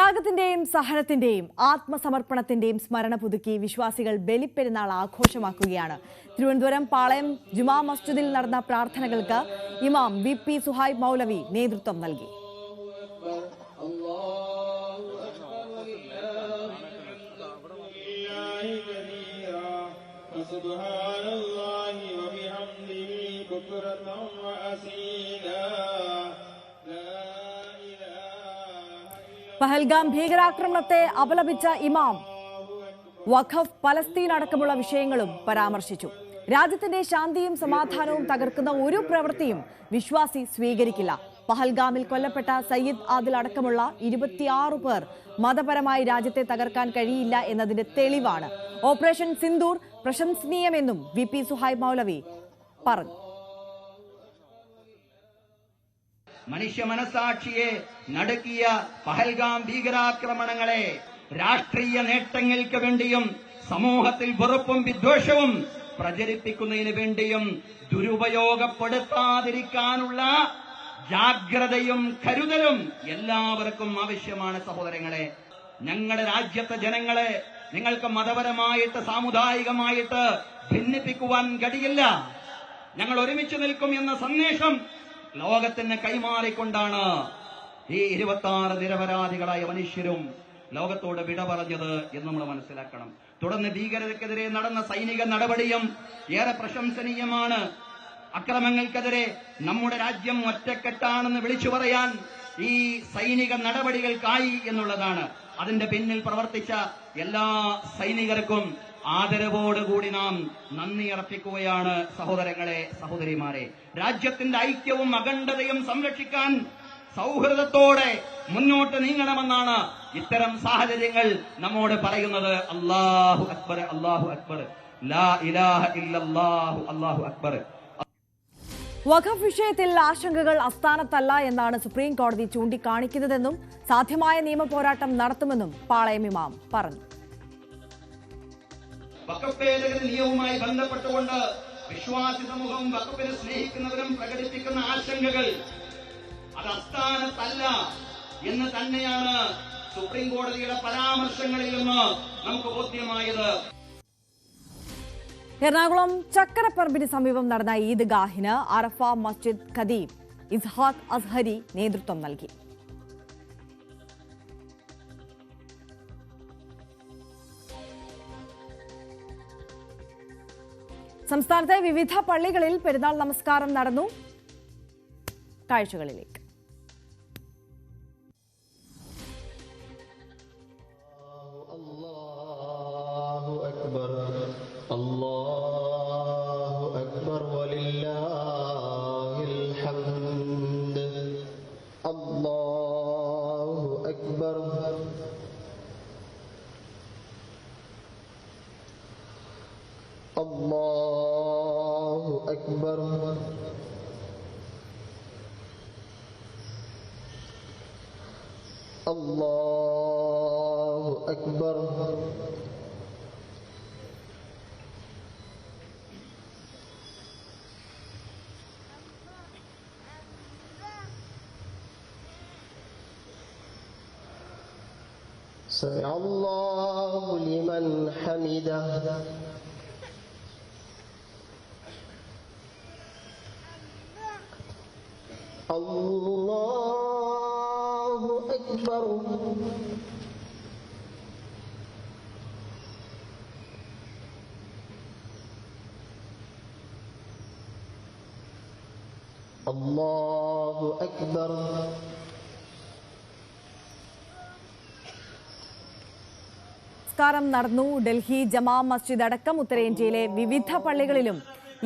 ത്യാഗത്തിന്റെയും സഹനത്തിന്റെയും ആത്മസമർപ്പണത്തിന്റെയും സ്മരണ പുതുക്കി വിശ്വാസികൾ ബലിപ്പെരുന്നാൾ ആഘോഷമാക്കുകയാണ്. തിരുവനന്തപുരം പാളയം ജുമാ മസ്ജിദിൽ നടന്ന പ്രാർത്ഥനകൾക്ക് ഇമാം VP സുഹൈബ് മൗലവി നേതൃത്വം നൽകി. പഹൽഗാം ഭീകരാക്രമണത്തെ അപലപിച്ച ഇമാം വഖഫ്, പലസ്തീൻ അടക്കമുള്ള വിഷയങ്ങളും പരാമർശിച്ചു. രാജ്യത്തിന്റെ ശാന്തിയും സമാധാനവും തകർക്കുന്ന ഒരു പ്രവൃത്തിയും വിശ്വാസി സ്വീകരിക്കില്ല. പഹൽഗാമിൽ കൊല്ലപ്പെട്ട സയ്യിദ് ആദിൽ അടക്കമുള്ള 26 പേർ മതപരമായി രാജ്യത്തെ തകർക്കാൻ കഴിയില്ല എന്നതിന്റെ തെളിവാണ്. ഓപ്പറേഷൻ സിന്ദൂർ പ്രശംസനീയമെന്നും VP സുഹൈബ് മൗലവി പറഞ്ഞു. മനുഷ്യ മനസാക്ഷിയെ നടുക്കിയ പഹൽഗാം ഭീകരാക്രമണങ്ങളെ രാഷ്ട്രീയ നേട്ടങ്ങൾക്ക് വേണ്ടിയും സമൂഹത്തിൽ വെറുപ്പും വിദ്വേഷവും പ്രചരിപ്പിക്കുന്നതിന് വേണ്ടിയും ദുരുപയോഗപ്പെടുത്താതിരിക്കാനുള്ള ജാഗ്രതയും കരുതലും എല്ലാവർക്കും ആവശ്യമാണ്. സഹോദരങ്ങളെ, ഞങ്ങളുടെ രാജ്യത്തെ ജനങ്ങളെ നിങ്ങൾക്ക് മതപരമായിട്ട് സാമുദായികമായിട്ട് ഭിന്നിപ്പിക്കുവാൻ കഴിയില്ല. ഞങ്ങൾ ഒരുമിച്ച് നിൽക്കും എന്ന സന്ദേശം ലോകത്തിന് കൈമാറിക്കൊണ്ടാണ് ഈ 26 നിരപരാധികളായ മനുഷ്യരും ലോകത്തോട് വിട പറഞ്ഞത് എന്ന് നമ്മൾ മനസ്സിലാക്കണം. തുടർന്ന് ഭീകരതയ്ക്കെതിരെ നടന്ന സൈനിക നടപടിയും ഏറെ പ്രശംസനീയമാണ്. അക്രമങ്ങൾക്കെതിരെ നമ്മുടെ രാജ്യം ഒറ്റക്കെട്ടാണെന്ന് വിളിച്ചു പറയാൻ ഈ സൈനിക നടപടികൾക്കായി എന്നുള്ളതാണ്. അതിന്റെ പിന്നിൽ പ്രവർത്തിച്ച എല്ലാ സൈനികർക്കും ആദരവോടുകൂടി നാം നന്ദി അർപ്പിക്കുകയാണ്. സഹോദരങ്ങളെ, സഹോദരിമാരെ, രാജ്യത്തിന്റെ ഐക്യവും അഖണ്ഡതയും സംരക്ഷിക്കാൻ സൗഹൃദത്തോടെ മുന്നോട്ട് നീങ്ങണമെന്നാണ് ഇത്തരം സാഹചര്യങ്ങൾ നമ്മോട് പറയുന്നത്. അല്ലാഹു അക്ബർ, അല്ലാഹു അക്ബർ, ലാ ഇലാഹ ഇല്ലല്ലാഹു, അല്ലാഹു അക്ബർ. വഖഫ് വിഷയത്തിൽ ആശങ്കകൾ അസ്ഥാനത്തല്ല എന്നാണ് സുപ്രീം കോടതി ചൂണ്ടിക്കാണിക്കുന്നതെന്നും സാധ്യമായ നിയമ പോരാട്ടം നടത്തുമെന്നും പാളയം ഇമാം പറഞ്ഞു. വഖഫ് ഭേദഗതി നിയമവുമായി ബന്ധപ്പെട്ടുകൊണ്ട് വിശ്വാസി സമൂഹവും വഖഫിനെ സ്നേഹിക്കുന്നവരും പ്രകടിപ്പിക്കുന്ന ആശങ്കകൾ അത് അസ്ഥാനത്തല്ല എന്ന് തന്നെയാണ് സുപ്രീം കോടതിയുടെ പരാമർശങ്ങളിൽ നിന്ന് നമുക്ക് ബോധ്യമായത്. എറണാകുളം ചക്കരപ്പറമ്പിന് സമീപം നടന്ന ഈദ്ഗാഹിന് അറഫ മസ്ജിദ് ഖദീം ഇസ്ഹാഖ് അസ്ഹരി നേതൃത്വം നൽകി. സംസ്ഥാനത്തെ വിവിധ പള്ളികളിൽ പെരുന്നാൾ നമസ്കാരം നടന്നു. കാഴ്ചകളിലേക്ക്. അല്ലാഹു അക്ബർ, അല്ലാഹു അക്ബർ വലില്ലാഹിൽ ഹംദ്. അല്ലാഹു അക്ബർ, അല്ലാഹു അക്ബർ, അല്ലാഹു അക്ബർ. سمع الله لمن حمده. അല്ലാഹു അക്ബർ, അല്ലാഹു അക്ബർ. നമസ്കാരം നടന്നു. ഡൽഹി ജമാ മസ്ജിദ് അടക്കം ഉത്തരേന്ത്യയിലെ വിവിധ പള്ളികളിലും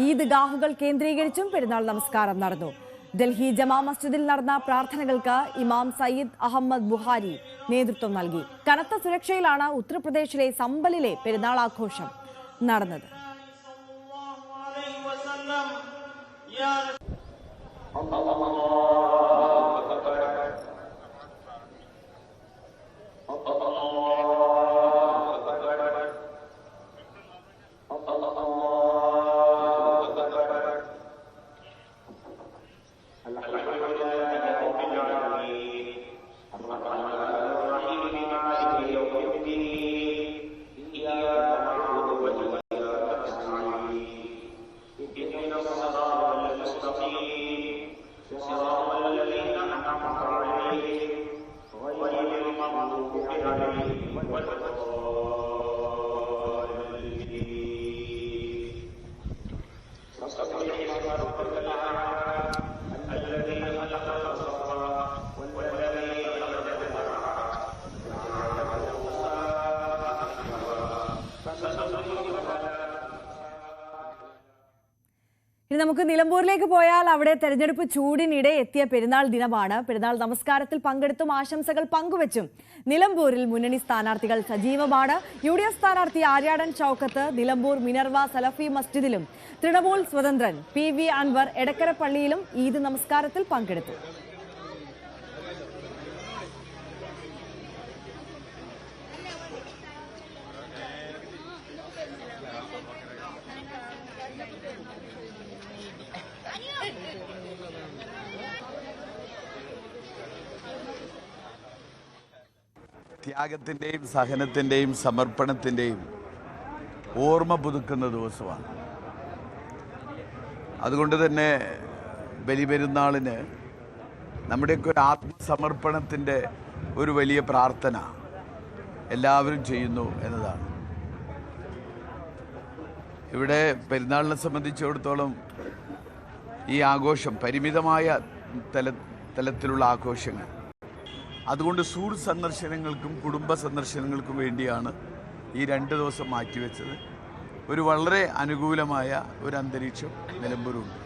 ഈദ്ഗാഹുകൾ കേന്ദ്രീകരിച്ചും പെരുന്നാൾ നമസ്കാരം നടന്നു. ഡൽഹി ജമാ മസ്ജിദിൽ നടന്ന പ്രാർത്ഥനകൾക്ക് ഇമാം സയ്യിദ് അഹമ്മദ് ബുഹാരി നേതൃത്വം നൽകി. കനത്ത സുരക്ഷയിലാണ് ഉത്തർപ്രദേശിലെ സംബലിലെ പെരുന്നാൾ ആഘോഷം നടന്നത്. ഇനി നമുക്ക് നിലമ്പൂരിലേക്ക് പോയാൽ അവിടെ തെരഞ്ഞെടുപ്പ് ചൂടിനിടെ എത്തിയ പെരുന്നാൾ ദിനമാണ്. പെരുന്നാൾ നമസ്കാരത്തിൽ പങ്കെടുത്തും ആശംസകൾ പങ്കുവച്ചും നിലമ്പൂരിൽ മുന്നണി സ്ഥാനാർത്ഥികൾ സജീവമാണ്. UDF സ്ഥാനാർത്ഥി ആര്യാടൻ ഷൗക്കത്ത് നിലമ്പൂർ മിനർവ സലഫി മസ്ജിദിലും തൃണമൂൽ സ്വതന്ത്രൻ PV അൻവർ എടക്കര പള്ളിയിലും ഈദ് നമസ്കാരത്തിൽ പങ്കെടുത്തു. ത്യാഗത്തിൻ്റെയും സഹനത്തിൻ്റെയും സമർപ്പണത്തിൻ്റെയും ഓർമ്മ പുതുക്കുന്ന ദിവസമാണ്. അതുകൊണ്ട് തന്നെ ബലിപെരുന്നാളിന് നമ്മുടെയൊക്കെ ഒരു ആത്മസമർപ്പണത്തിൻ്റെ ഒരു വലിയ പ്രാർത്ഥന എല്ലാവരും ചെയ്യുന്നു എന്നതാണ്. ഇവിടെ പെരുന്നാളിനെ സംബന്ധിച്ചിടത്തോളം ഈ ആഘോഷം പരിമിതമായ തലത്തിലുള്ള ആഘോഷങ്ങൾ, അതുകൊണ്ട് സുഹൃത്ത് സന്ദർശനങ്ങൾക്കും കുടുംബ സന്ദർശനങ്ങൾക്കും വേണ്ടിയാണ് ഈ 2 ദിവസം മാറ്റിവെച്ചത്. ഒരു വളരെ അനുകൂലമായ ഒരു അന്തരീക്ഷം നിലമ്പൂരുണ്ട്.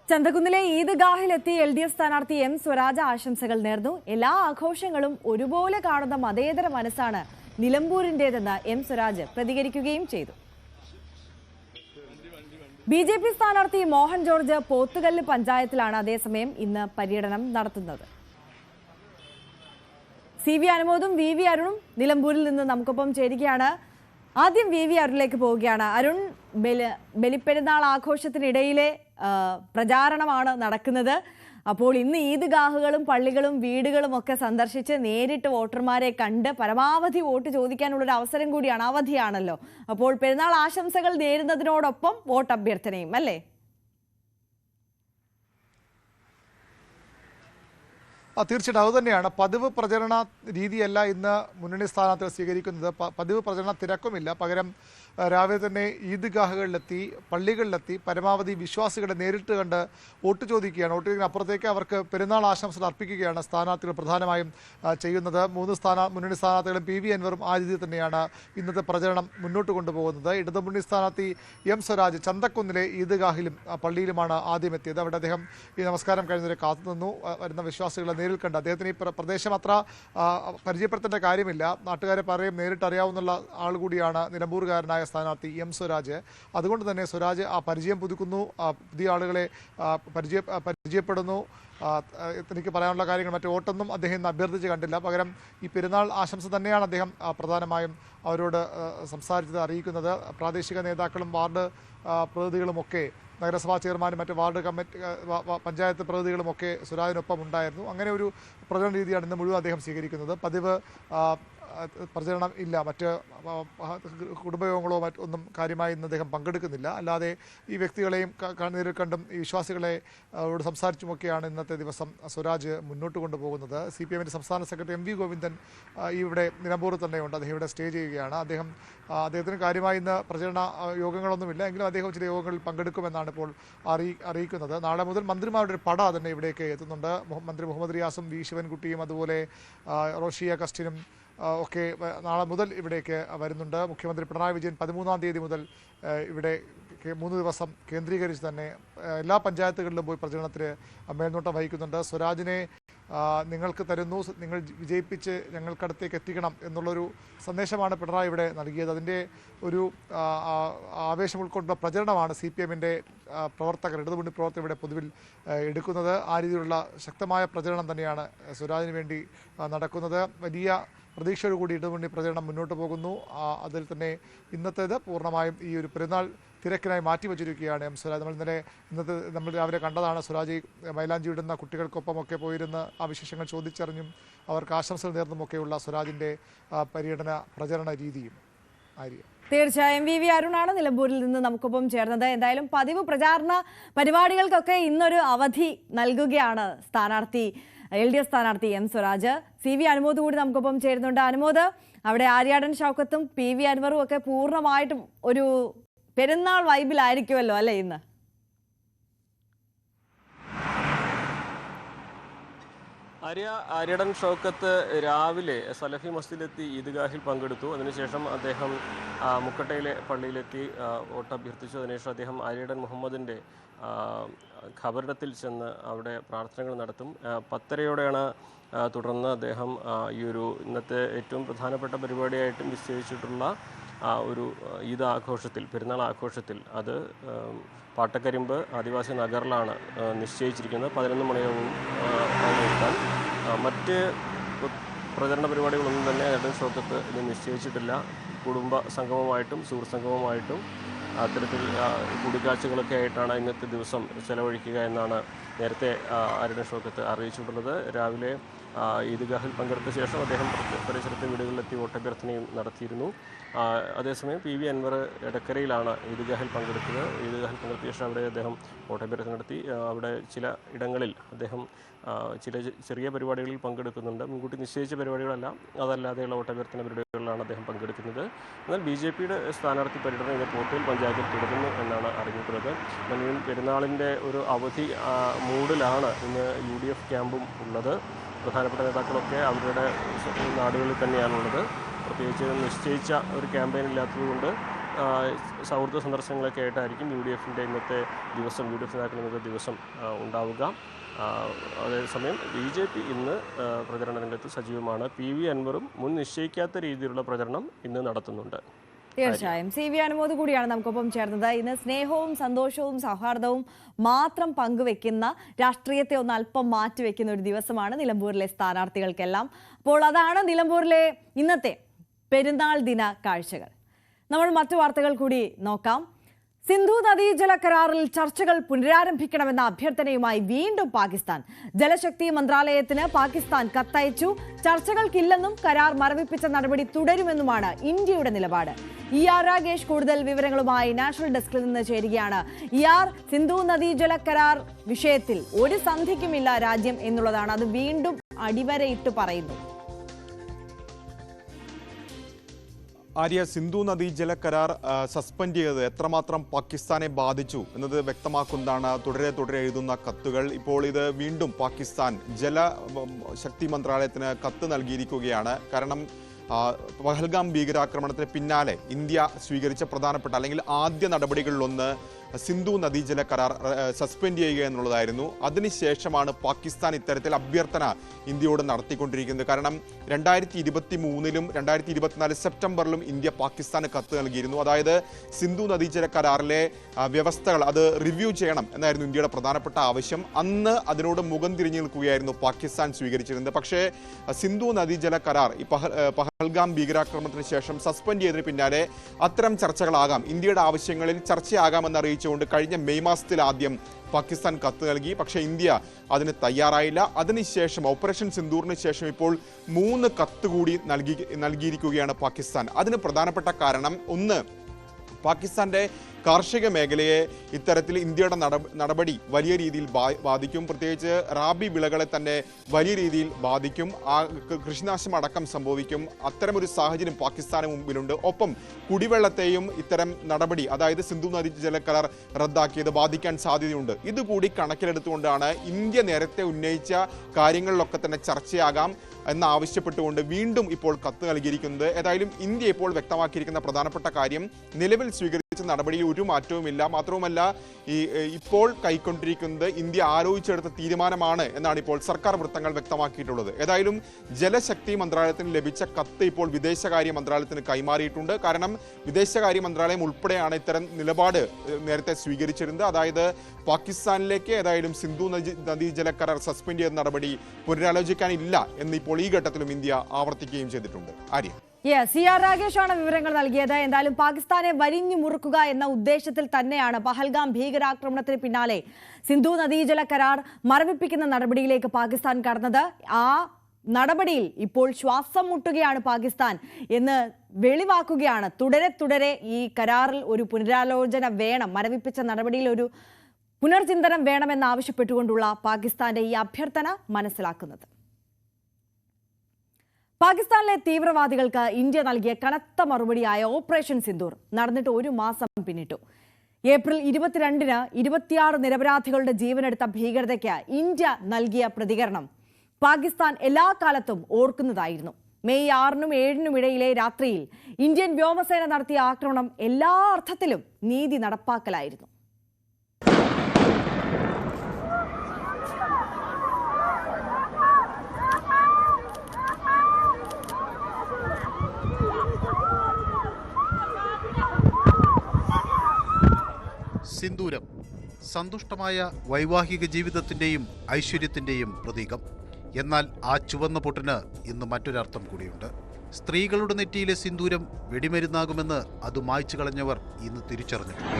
ചന്തകുന്നിലെ ഈദ്ഗാഹിലെത്തി LDF സ്ഥാനാർത്ഥി M സ്വരാജ് ആശംസകൾ നേർന്നു. എല്ലാ ആഘോഷങ്ങളും ഒരുപോലെ കാണുന്ന മതേതര മനസ്സാണ് നിലമ്പൂരിൻ്റെതെന്ന് M സ്വരാജ് പ്രതികരിക്കുകയും ചെയ്തു. BJP സ്ഥാനാർത്ഥി മോഹൻ ജോർജ് പോത്തുകല്ല് പഞ്ചായത്തിലാണ് അതേസമയം ഇന്ന് പര്യടനം നടത്തുന്നത്. CV അനുമോദും VV അരുണും നിലമ്പൂരിൽ നിന്ന് നമുക്കൊപ്പം ചേരുകയാണ്. ആദ്യം VV അരുണിലേക്ക് പോവുകയാണ്. അരുൺ, ബലിപ്പെരുന്നാൾ ആഘോഷത്തിനിടയിലെ പ്രചാരണമാണ് നടക്കുന്നത്. അപ്പോൾ ഇന്ന് ഈദ്ഗാഹുകളും പള്ളികളും വീടുകളും ഒക്കെ സന്ദർശിച്ച് നേരിട്ട് വോട്ടർമാരെ കണ്ട് പരമാവധി വോട്ട് ചോദിക്കാനുള്ളൊരു അവസരം കൂടിയാണ്, അവധിയാണല്ലോ. അപ്പോൾ പെരുന്നാൾ ആശംസകൾ നേരുന്നതിനോടൊപ്പം വോട്ട് അഭ്യർത്ഥനയും അല്ലേ? തീർച്ചയായിട്ടും അതുതന്നെയാണ്. പതിവ് പ്രചരണ രീതിയല്ല ഇന്ന് മുന്നണി സ്ഥാനാർത്ഥികൾ സ്വീകരിക്കുന്നത്. പതിവ് പ്രചരണ തിരക്കുമില്ല. പകരം രാവിലെ തന്നെ ഈദ്ഗാഹുകളിലെത്തി പള്ളികളിലെത്തി പരമാവധി വിശ്വാസികളെ നേരിട്ട് കണ്ട് വോട്ട് ചോദിക്കുകയാണ്. വോട്ട് ചോദിക്കുന്ന അപ്പുറത്തേക്ക് അവർക്ക് പെരുന്നാൾ ആശംസകൾ അർപ്പിക്കുകയാണ് സ്ഥാനാർത്ഥികൾ പ്രധാനമായും ചെയ്യുന്നത്. 3 മുന്നണി സ്ഥാനാർത്ഥികളും PV അൻവറും ആ രീതിയിൽ തന്നെയാണ് ഇന്നത്തെ പ്രചരണം മുന്നോട്ട് കൊണ്ടുപോകുന്നത്. ഇടതുമുന്നണി സ്ഥാനാർത്ഥി M സ്വരാജ് ചന്തക്കുന്നിലെ ഈദ്ഗാഹിലും പള്ളിയിലുമാണ് ആദ്യം എത്തിയത്. അവിടെ അദ്ദേഹം ഈ നമസ്കാരം കഴിഞ്ഞവരെ കാത്തുനിന്നു. വരുന്ന വിശ്വാസികളെ നേരിൽ കണ്ട് അദ്ദേഹത്തിന് ഈ പ്രദേശം അത്ര പരിചയപ്പെടുത്തേണ്ട കാര്യമില്ല. നാട്ടുകാരെ പറയും നേരിട്ട് അറിയാവുന്ന ആൾ കൂടിയാണ് നിലമ്പൂർകാരനായ സ്ഥാനാർത്ഥി M സ്വരാജ്. അതുകൊണ്ട് തന്നെ സ്വരാജ് ആ പരിചയം പുതുക്കുന്നു, പുതിയ ആളുകളെ പരിചയപ്പെടുന്നു. എനിക്ക് പറയാനുള്ള കാര്യങ്ങൾ മറ്റു വോട്ടൊന്നും അദ്ദേഹം ഇന്ന് അഭ്യർത്ഥിച്ച് കണ്ടില്ല. പകരം ഈ പെരുന്നാൾ ആശംസ തന്നെയാണ് അദ്ദേഹം പ്രധാനമായും അവരോട് സംസാരിച്ചത് അറിയിക്കുന്നത്. പ്രാദേശിക നേതാക്കളും വാർഡ് പ്രതിനിധികളുമൊക്കെ നഗരസഭാ ചെയർമാനും മറ്റ് വാർഡ് കമ്മിറ്റി പഞ്ചായത്ത് പ്രതിനിധികളുമൊക്കെ സ്വരാജിനൊപ്പം ഉണ്ടായിരുന്നു. അങ്ങനെ ഒരു പ്രചരണ രീതിയാണ് ഇന്ന് മുഴുവൻ അദ്ദേഹം സ്വീകരിക്കുന്നത്. പതിവ് പ്രചരണം ഇല്ല, മറ്റ് കുടുംബയോഗങ്ങളോ മറ്റൊന്നും കാര്യമായി ഇന്ന് അദ്ദേഹം പങ്കെടുക്കുന്നില്ല. അല്ലാതെ ഈ വ്യക്തികളെയും നേരിൽ കണ്ടും ഈ വിശ്വാസികളെ സംസാരിച്ചുമൊക്കെയാണ് ഇന്നത്തെ ദിവസം സ്വരാജ് മുന്നോട്ട് കൊണ്ടുപോകുന്നത്. CPMൻ്റെ സംസ്ഥാന സെക്രട്ടറി MV ഗോവിന്ദൻ ഇവിടെ നിലമ്പൂരിൽ തന്നെയുണ്ട്. അദ്ദേഹം ഇവിടെ സ്റ്റേ ചെയ്യുകയാണ്. അദ്ദേഹത്തിന് കാര്യമായി ഇന്ന് പ്രചരണ യോഗങ്ങളൊന്നുമില്ല, എങ്കിലും അദ്ദേഹം ചില യോഗങ്ങളിൽ പങ്കെടുക്കുമെന്നാണ് ഇപ്പോൾ അറിയിക്കുന്നത്. നാളെ മുതൽ മന്ത്രിമാരുടെ ഒരു പട തന്നെ ഇവിടേക്ക് എത്തുന്നുണ്ട്. മന്ത്രി മുഹമ്മദ് റിയാസും V ശിവൻകുട്ടിയും അതുപോലെ റോഷിയ കസ്റ്റിനും ഒക്കെ നാളെ മുതൽ ഇവിടേക്ക് വരുന്നുണ്ട്. മുഖ്യമന്ത്രി പിണറായി വിജയൻ 13-ാം തീയതി മുതൽ ഇവിടെ 3 ദിവസം കേന്ദ്രീകരിച്ച് തന്നെ എല്ലാ പഞ്ചായത്തുകളിലും പോയി പ്രചരണത്തിന് മേൽനോട്ടം വഹിക്കുന്നുണ്ട്. സ്വരാജിനെ നിങ്ങൾക്ക് തരുന്നു, നിങ്ങൾ വിജയിപ്പിച്ച് ഞങ്ങൾക്കടുത്തേക്ക് എത്തിക്കണം എന്നുള്ളൊരു സന്ദേശമാണ് പിണറായി ഇവിടെ നൽകിയത്. അതിൻ്റെ ഒരു ആവേശം ഉൾക്കൊണ്ടുള്ള പ്രചരണമാണ് CPMൻ്റെ പ്രവർത്തകർ, ഇടതുമുന്നണി പ്രവർത്തകർ ഇവിടെ പൊതുവിൽ എടുക്കുന്നത്. ആ രീതിയിലുള്ള ശക്തമായ പ്രചരണം തന്നെയാണ് സ്വരാജിന് വേണ്ടി നടക്കുന്നത്. വലിയ പ്രതീക്ഷയോടുകൂടി ഇടതുമുന്നണി പ്രചരണം മുന്നോട്ട് പോകുന്നു. അതിൽ തന്നെ ഇന്നത്തേത് പൂർണ്ണമായും ഈ ഒരു പെരുന്നാൾ തിരക്കിനായി മാറ്റിവെച്ചിരിക്കുകയാണ് M സ്വരാജ്. നമ്മൾ രാവിലെ കണ്ടതാണ്. സ്വരാജ് മൈലാഞ്ചി ഇടുന്ന കുട്ടികൾക്കൊപ്പമൊക്കെ പോയിരുന്ന് ആ വിശേഷങ്ങൾ ചോദിച്ചറിഞ്ഞും അവർക്ക് ആശംസകൾ നേർന്നുമൊക്കെയുള്ള സ്വരാജിൻ്റെ പ്രചരണ രീതിയും. ആര്യ. തീർച്ചയായും വി അരുണാണ് നിലമ്പൂരിൽ നിന്ന് നമുക്കൊപ്പം ചേർന്നത്. എന്തായാലും പതിവ് പ്രചാരണ പരിപാടികൾക്കൊക്കെ ഇന്നൊരു അവധി നൽകുകയാണ് സ്ഥാനാർത്ഥി LDF സ്ഥാനാർത്ഥി M സ്വരാജ്. CV അനുമോദ് കൂടി നമുക്കൊപ്പം ചേരുന്നുണ്ട്. അനുമോദ്, അവിടെ ആര്യാടൻ ഷൗക്കത്തും PV അൻവറും ഒക്കെ പൂർണ്ണമായിട്ടും ഒരു പെരുന്നാൾ വൈബിലായിരിക്കുമല്ലോ അല്ലേ ഇന്ന്? ആര്യടൻ ഷൗക്കത്ത് രാവിലെ സലഫി മസ്ജിദിലെത്തി ഈദ്ഗാഹിൽ പങ്കെടുത്തു. അതിനുശേഷം അദ്ദേഹം മുക്കട്ടയിലെ പള്ളിയിലെത്തി വോട്ടഭ്യർത്ഥിച്ചു. അതിനുശേഷം അദ്ദേഹം ആര്യടൻ മുഹമ്മദിൻ്റെ ഖബറിടത്തിൽ ചെന്ന് അവിടെ പ്രാർത്ഥനകൾ നടത്തും. 10:30യോടെയാണ് തുടർന്ന് അദ്ദേഹം ഈ ഒരു ഇന്നത്തെ ഏറ്റവും പ്രധാനപ്പെട്ട പരിപാടിയായിട്ടും നിശ്ചയിച്ചിട്ടുള്ള ഒരു ഈദ് ആഘോഷത്തിൽ, പെരുന്നാൾ ആഘോഷത്തിൽ, അത് പാട്ടക്കരിമ്പ് ആദിവാസി നഗറിലാണ് നിശ്ചയിച്ചിരിക്കുന്നത്. 11 മണിയാവും പങ്കെടുക്കാൻ. മറ്റ് പ്രചരണ പരിപാടികളൊന്നും തന്നെ ആര്യടൻ ഷൗക്കത്ത് ഇത് നിശ്ചയിച്ചിട്ടില്ല. കുടുംബ സംഗമമായിട്ടും സുഹൃത്ത് സംഗമമായിട്ടും അത്തരത്തിൽ കൂടിക്കാഴ്ചകളൊക്കെ ആയിട്ടാണ് ഇന്നത്തെ ദിവസം ചെലവഴിക്കുക എന്നാണ് നേരത്തെ ആര്യടൻ ഷൗക്കത്ത് അറിയിച്ചിട്ടുള്ളത്. രാവിലെ ഈദ്ഗാഹിൽ പങ്കെടുത്ത ശേഷം അദ്ദേഹം പരിസരത്തെ വീടുകളിലെത്തി വോട്ടഭ്യർത്ഥനയും നടത്തിയിരുന്നു. അതേസമയം PV അൻവർ എടക്കരയിലാണ് ഈദ്ഗാഹിൽ പങ്കെടുത്തത്. ഈദ്ഗാഹിൽ പങ്കെടുത്ത ശേഷം അവിടെ അദ്ദേഹം വോട്ടഭ്യർത്ഥന നടത്തി. അവിടെ ചില ഇടങ്ങളിൽ അദ്ദേഹം ചെറിയ പരിപാടികളിൽ പങ്കെടുക്കുന്നുണ്ട്. മുൻകൂട്ടി നിശ്ചയിച്ച പരിപാടികളല്ല, അതല്ലാതെയുള്ള വോട്ടഭ്യർത്ഥന പരിപാടികളിലാണ് അദ്ദേഹം പങ്കെടുക്കുന്നത്. എന്നാൽ BJPയുടെ സ്ഥാനാർത്ഥി പര്യടനം ഇന്ന് പോത്തൂൽ പഞ്ചായത്തിൽ തുടരുന്നു എന്നാണ് അറിഞ്ഞിട്ടുള്ളത്. പെരുന്നാളിൻ്റെ ഒരു അവധി മൂഡിലാണ് ഇന്ന് UDF ക്യാമ്പും ഉള്ളത്. പ്രധാനപ്പെട്ട നേതാക്കളൊക്കെ അവരുടെ നാടുകളിൽ തന്നെയാണുള്ളത്. പ്രത്യേകിച്ച് നിശ്ചയിച്ച ഒരു ക്യാമ്പയിൻ ഇല്ലാത്തതുകൊണ്ട് സൗഹൃദ സന്ദർശനങ്ങളൊക്കെ ആയിട്ടായിരിക്കും UDFൻ്റെ ഇന്നത്തെ ദിവസം, UDF നേതാക്കൾ ഇന്നത്തെ ദിവസം ഉണ്ടാവുക. അതേസമയം BJP ഇന്ന് പ്രചരണ രംഗത്ത് സജീവമാണ്. PV അൻവറും മുൻ നിശ്ചയിക്കാത്ത രീതിയിലുള്ള പ്രചരണം ഇന്ന് നടത്തുന്നുണ്ട്. തീർച്ചയായും CV അനുമോദ് കൂടിയാണ് നമുക്കൊപ്പം ചേർന്നത്. ഇന്ന് സ്നേഹവും സന്തോഷവും സൗഹാർദ്ദവും മാത്രം പങ്കുവെക്കുന്ന, രാഷ്ട്രീയത്തെ ഒന്ന് അല്പം മാറ്റിവെക്കുന്ന ഒരു ദിവസമാണ് നിലമ്പൂരിലെ സ്ഥാനാർത്ഥികൾക്കെല്ലാം. അപ്പോൾ അതാണ് നിലമ്പൂരിലെ ഇന്നത്തെ പെരുന്നാൾ ദിന കാഴ്ചകൾ. നമ്മൾ മറ്റു വാർത്തകൾ കൂടി നോക്കാം. സിന്ധു നദീജല കരാറിൽ ചർച്ചകൾ പുനരാരംഭിക്കണമെന്ന അഭ്യർത്ഥനയുമായി വീണ്ടും പാകിസ്ഥാൻ. ജലശക്തി മന്ത്രാലയത്തിന് പാകിസ്ഥാൻ കത്തയച്ചു. ചർച്ചകൾക്കില്ലെന്നും കരാർ മരവിപ്പിച്ച നടപടി തുടരുമെന്നുമാണ് ഇന്ത്യയുടെ നിലപാട്. ER രാഗേഷ് കൂടുതൽ വിവരങ്ങളുമായി നാഷണൽ ഡെസ്കിൽ നിന്ന് ചേരുകയാണ്. ER, സിന്ധു നദീജല കരാർ വിഷയത്തിൽ ഒരു സന്ധിക്കുമില്ല രാജ്യം എന്നുള്ളതാണ്, അത് വീണ്ടും അടിവരയിട്ട് പറയുന്നു. ആര്യ, സിന്ധു നദീജല കരാർ സസ്പെൻഡ് ചെയ്തത് എത്രമാത്രം പാകിസ്ഥാനെ ബാധിച്ചു എന്നത് വ്യക്തമാക്കുന്നതാണ് തുടരെ എഴുതുന്ന കത്തുകൾ. ഇപ്പോൾ ഇത് വീണ്ടും പാകിസ്ഥാൻ ജലശക്തി മന്ത്രാലയത്തിന് കത്ത് നൽകിയിരിക്കുകയാണ്. കാരണം പഹൽഗാം ഭീകരാക്രമണത്തിന് പിന്നാലെ ഇന്ത്യ സ്വീകരിച്ച പ്രധാനപ്പെട്ട അല്ലെങ്കിൽ ആദ്യ നടപടികളിലൊന്ന് സിന്ധു നദീജല കരാർ സസ്പെൻഡ് ചെയ്യുക എന്നുള്ളതായിരുന്നു. അതിനുശേഷമാണ് പാകിസ്ഥാൻ ഇത്തരത്തിൽ അഭ്യർത്ഥന ഇന്ത്യയോട് നടത്തിക്കൊണ്ടിരിക്കുന്നത്. കാരണം 2023-ലും 2024 സെപ്റ്റംബറിലും ഇന്ത്യ പാകിസ്ഥാന് കത്ത് നൽകിയിരുന്നു. അതായത് സിന്ധു നദീജല കരാറിലെ വ്യവസ്ഥകൾ അത് റിവ്യൂ ചെയ്യണം എന്നായിരുന്നു ഇന്ത്യയുടെ പ്രധാനപ്പെട്ട ആവശ്യം. അന്ന് അതിനോട് മുഖം തിരിഞ്ഞു നിൽക്കുകയായിരുന്നു പാകിസ്ഥാൻ സ്വീകരിച്ചിരുന്നത്. പക്ഷേ സിന്ധു നദീജല കരാർ ഈ പഹൽഗാം ഭീകരാക്രമണത്തിന് ശേഷം സസ്പെൻഡ് ചെയ്തതിന് പിന്നാലെ അത്തരം ചർച്ചകളാകാം, ഇന്ത്യയുടെ ആവശ്യങ്ങളിൽ ചർച്ചയാകാമെന്ന് അറിയിച്ചുകൊണ്ട് കഴിഞ്ഞ മെയ് മാസത്തിൽ ആദ്യം പാകിസ്ഥാൻ കത്ത് നൽകി. പക്ഷേ ഇന്ത്യ അതിന് തയ്യാറായില്ല. അതിനുശേഷം ഓപ്പറേഷൻ സിന്ദൂറിന് ശേഷം ഇപ്പോൾ 3 കത്ത് കൂടി നൽകിയിരിക്കുകയാണ് പാകിസ്ഥാൻ. അതിന് പ്രധാനപ്പെട്ട കാരണം, ഒന്ന്, പാകിസ്ഥാന്റെ കാർഷിക മേഖലയെ ഇത്തരത്തിൽ ഇന്ത്യയുടെ നടപടി വലിയ രീതിയിൽ ബാധിക്കും. പ്രത്യേകിച്ച് റാബി വിളകളെ തന്നെ വലിയ രീതിയിൽ ബാധിക്കും. കൃഷിനാശം അടക്കം സംഭവിക്കും. അത്തരമൊരു സാഹചര്യം പാകിസ്ഥാന് മുമ്പിലുണ്ട്. ഒപ്പം കുടിവെള്ളത്തെയും ഇത്തരം നടപടി, അതായത് സിന്ധു നദീജല കരാർ റദ്ദാക്കിയത് ബാധിക്കാൻ സാധ്യതയുണ്ട്. ഇതുകൂടി കണക്കിലെടുത്തുകൊണ്ടാണ് ഇന്ത്യ നേരത്തെ ഉന്നയിച്ച കാര്യങ്ങളിലൊക്കെ തന്നെ ചർച്ചയാകാം എന്നാവശ്യപ്പെട്ടുകൊണ്ട് വീണ്ടും ഇപ്പോൾ കത്ത് നൽകിയിരിക്കുന്നത്. ഏതായാലും ഇന്ത്യ ഇപ്പോൾ വ്യക്തമാക്കിയിരിക്കുന്ന പ്രധാനപ്പെട്ട കാര്യം, നിലവിൽ സ്വീകരിച്ച നടപടിയിൽ ഒരു മാറ്റവുമില്ല. മാത്രവുമല്ല, ഇപ്പോൾ കൈക്കൊണ്ടിരിക്കുന്നത് ഇന്ത്യ ആലോചിച്ചെടുത്ത തീരുമാനമാണ് എന്നാണ് ഇപ്പോൾ സർക്കാർ വൃത്തങ്ങൾ വ്യക്തമാക്കിയിട്ടുള്ളത്. ഏതായാലും ജലശക്തി മന്ത്രാലയത്തിന് ലഭിച്ച കത്ത് ഇപ്പോൾ വിദേശകാര്യ മന്ത്രാലയത്തിന് കൈമാറിയിട്ടുണ്ട്. കാരണം വിദേശകാര്യ മന്ത്രാലയം ഉൾപ്പെടെയാണ് ഇത്തരം നിലപാട് നേരത്തെ സ്വീകരിച്ചിരുന്നത്. അതായത് പാകിസ്ഥാനിലേക്ക് ഏതായാലും സിന്ധു നദീജല കരാർ സസ്പെൻഡ് ചെയ്ത നടപടി പുനരാലോചിക്കാനില്ല എന്നിപ്പോൾ ഈ ഘട്ടത്തിലും ഇന്ത്യ ആവർത്തിക്കുകയും ചെയ്തിട്ടുണ്ട്. ആര്യ. ER രാഗേഷാണ് വിവരങ്ങൾ നൽകിയത്. എന്തായാലും പാകിസ്ഥാനെ വരിഞ്ഞു മുറുക്കുക എന്ന ഉദ്ദേശത്തിൽ തന്നെയാണ് പഹൽഗാം ഭീകരാക്രമണത്തിന് പിന്നാലെ സിന്ധു നദീജല കരാർ മരവിപ്പിക്കുന്ന നടപടിയിലേക്ക് പാകിസ്ഥാൻ കടന്നത്. ആ നടപടിയിൽ ഇപ്പോൾ ശ്വാസം മുട്ടുകയാണ് പാകിസ്ഥാൻ എന്ന് വെളിവാക്കുകയാണ്. തുടരെ ഈ കരാറിൽ ഒരു പുനരാലോചന വേണം, മരവിപ്പിച്ച നടപടിയിൽ ഒരു പുനർചിന്തനം വേണമെന്നാവശ്യപ്പെട്ടുകൊണ്ടുള്ള പാകിസ്ഥാന്റെ ഈ അഭ്യർത്ഥന മനസ്സിലാക്കുന്നത്. പാകിസ്ഥാനിലെ തീവ്രവാദികൾക്ക് ഇന്ത്യ നൽകിയ കനത്ത മറുപടിയായ ഓപ്പറേഷൻ സിന്ദൂർ നടന്നിട്ട് 1 മാസം പിന്നിട്ടു. ഏപ്രിൽ 22-ന് 26 നിരപരാധികളുടെ ജീവനെടുത്ത ഭീകരതയ്ക്ക് ഇന്ത്യ നൽകിയ പ്രതികരണം പാകിസ്ഥാൻ എല്ലാ കാലത്തും ഓർക്കുന്നതായിരുന്നു. മെയ് 6-നും 7-നും ഇടയിലെ രാത്രിയിൽ ഇന്ത്യൻ വ്യോമസേന നടത്തിയ ആക്രമണം എല്ലാ അർത്ഥത്തിലും നീതി നടപ്പാക്കലായിരുന്നു. സിന്ദൂരം സന്തുഷ്ടമായ വൈവാഹിക ജീവിതത്തിൻ്റെയും ഐശ്വര്യത്തിൻ്റെയും പ്രതീകം. എന്നാൽ ആ ചുവന്ന പൊട്ടിന് ഇന്ന് മറ്റൊരർത്ഥം കൂടിയുണ്ട്. സ്ത്രീകളുടെ നെറ്റിയിലെ സിന്ദൂരം വെടിമരുന്നാകുമെന്ന് അത് മായ്ച്ചു കളഞ്ഞവർ ഇന്ന് തിരിച്ചറിഞ്ഞിട്ടുണ്ട്.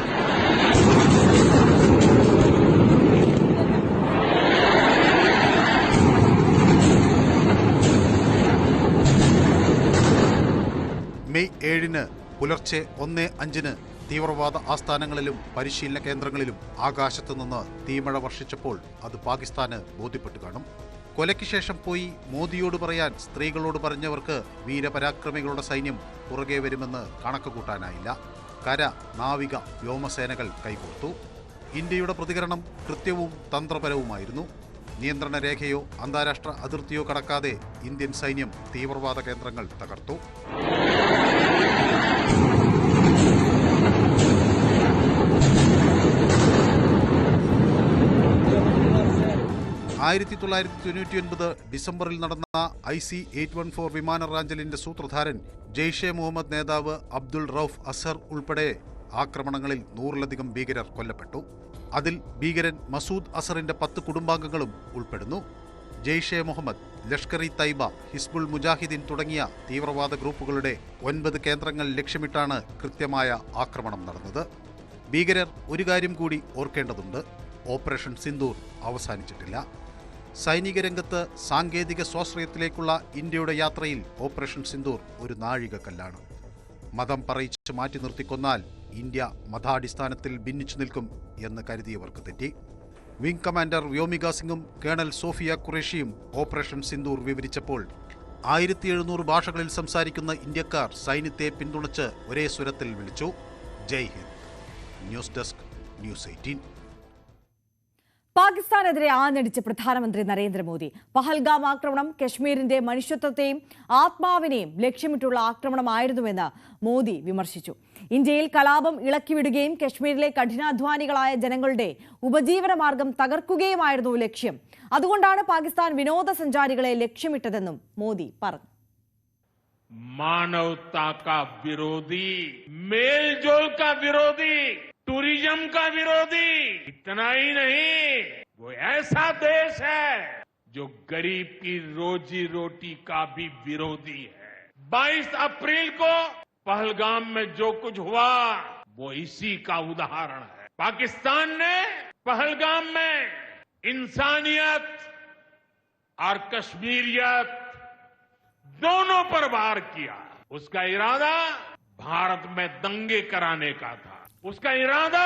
മെയ് 7-ന് പുലർച്ചെ 1:05-ന് തീവ്രവാദ ആസ്ഥാനങ്ങളിലും പരിശീലന കേന്ദ്രങ്ങളിലും ആകാശത്തു നിന്ന് തീമഴ വർഷിച്ചപ്പോൾ അത് പാകിസ്ഥാന് ബോധ്യപ്പെട്ടു കാണും. കൊലയ്ക്ക് ശേഷം പോയി മോദിയോട് പറയാൻ സ്ത്രീകളോട് പറഞ്ഞവർക്ക് വീരപരാക്രമികളുടെ സൈന്യം പുറകെ വരുമെന്ന് കണക്ക് കൂട്ടാനായില്ല. കര, നാവിക, വ്യോമസേനകൾ കൈകോർത്തു. ഇന്ത്യയുടെ പ്രതികരണം കൃത്യവും തന്ത്രപരവുമായിരുന്നു. നിയന്ത്രണ രേഖയോ അന്താരാഷ്ട്ര അതിർത്തിയോ കടക്കാതെ ഇന്ത്യൻ സൈന്യം തീവ്രവാദ കേന്ദ്രങ്ങൾ തകർത്തു. 1999 ഡിസംബറിൽ നടന്ന IC-814 വിമാന റാഞ്ചലിന്റെ സൂത്രധാരൻ ജെയ്ഷെ മുഹമ്മദ് നേതാവ് അബ്ദുൾ റൌഫ് അസർ ഉൾപ്പെടെ ആക്രമണങ്ങളിൽ 100-ലധികം ഭീകരർ കൊല്ലപ്പെട്ടു. അതിൽ ഭീകരൻ മസൂദ് അസറിന്റെ 10 കുടുംബാംഗങ്ങളും ഉൾപ്പെടുന്നു. ജെയ്ഷെ മുഹമ്മദ്, ലഷ്കർ-ഇ തൈബ, ഹിസ്ബുൾ മുജാഹിദീൻ തുടങ്ങിയ തീവ്രവാദ ഗ്രൂപ്പുകളുടെ 9 കേന്ദ്രങ്ങൾ ലക്ഷ്യമിട്ടാണ് കൃത്യമായ ആക്രമണം നടന്നത്. ഭീകരർ ഒരു കാര്യം കൂടി ഓർക്കേണ്ടതുണ്ട്: ഓപ്പറേഷൻ സിന്ദൂർ അവസാനിച്ചിട്ടില്ല. സൈനിക രംഗത്ത് സാങ്കേതിക സ്വാശ്രയത്തിലേക്കുള്ള ഇന്ത്യയുടെ യാത്രയിൽ ഓപ്പറേഷൻ സിന്ദൂർ ഒരു നാഴികക്കല്ലാണ്. മതം പറയിച്ച് മാറ്റി നിർത്തിക്കൊന്നാൽ ഇന്ത്യ മതാടിസ്ഥാനത്തിൽ ഭിന്നിച്ചു നിൽക്കും എന്ന് കരുതിയവർക്ക് തെറ്റി. വിംഗ് കമാൻഡർ വ്യോമിക സിംഗും കേണൽ സോഫിയ ഖുറേഷിയും ഓപ്പറേഷൻ സിന്ദൂർ വിവരിച്ചപ്പോൾ 1700 ഭാഷകളിൽ സംസാരിക്കുന്ന ഇന്ത്യക്കാർ സൈന്യത്തെ പിന്തുണച്ച് ഒരേ സ്വരത്തിൽ വിളിച്ചു: ജയ് ഹിന്ദ്. News desk, news 18. പാകിസ്ഥാനെതിരെ ആഞ്ഞടിച്ച് പ്രധാനമന്ത്രി നരേന്ദ്രമോദി. പഹൽഗാം ആക്രമണം കശ്മീരിന്റെ മനുഷ്യത്വത്തെയും ആത്മാവിനെയും ലക്ഷ്യമിട്ടുള്ള ആക്രമണമായിരുന്നുവെന്ന് മോദി വിമർശിച്ചു. ഇന്ത്യയിൽ കലാപം ഇളക്കിവിടുകയും കശ്മീരിലെ കഠിനാധ്വാനികളായ ജനങ്ങളുടെ ഉപജീവന മാർഗം തകർക്കുകയുമായിരുന്നു ലക്ഷ്യം. അതുകൊണ്ടാണ് പാകിസ്ഥാൻ വിനോദസഞ്ചാരികളെ ലക്ഷ്യമിട്ടതെന്നും മോദി പറഞ്ഞു. मानवता का विरोधी, मेलजोल का विरोधी, टूरिज्म का विरोधी, इतना ही नहीं, वो ऐसा देश है जो गरीब की रोजी रोटी का भी विरोधी है. 22 अप्रैल को पहलगाम में जो कुछ हुआ वो इसी का उदाहरण है. पाकिस्तान ने पहलगाम में इंसानियत और कश्मीरियत दोनों पर वार किया. उसका इरादा भारत में दंगे कराने का था. उसका इरादा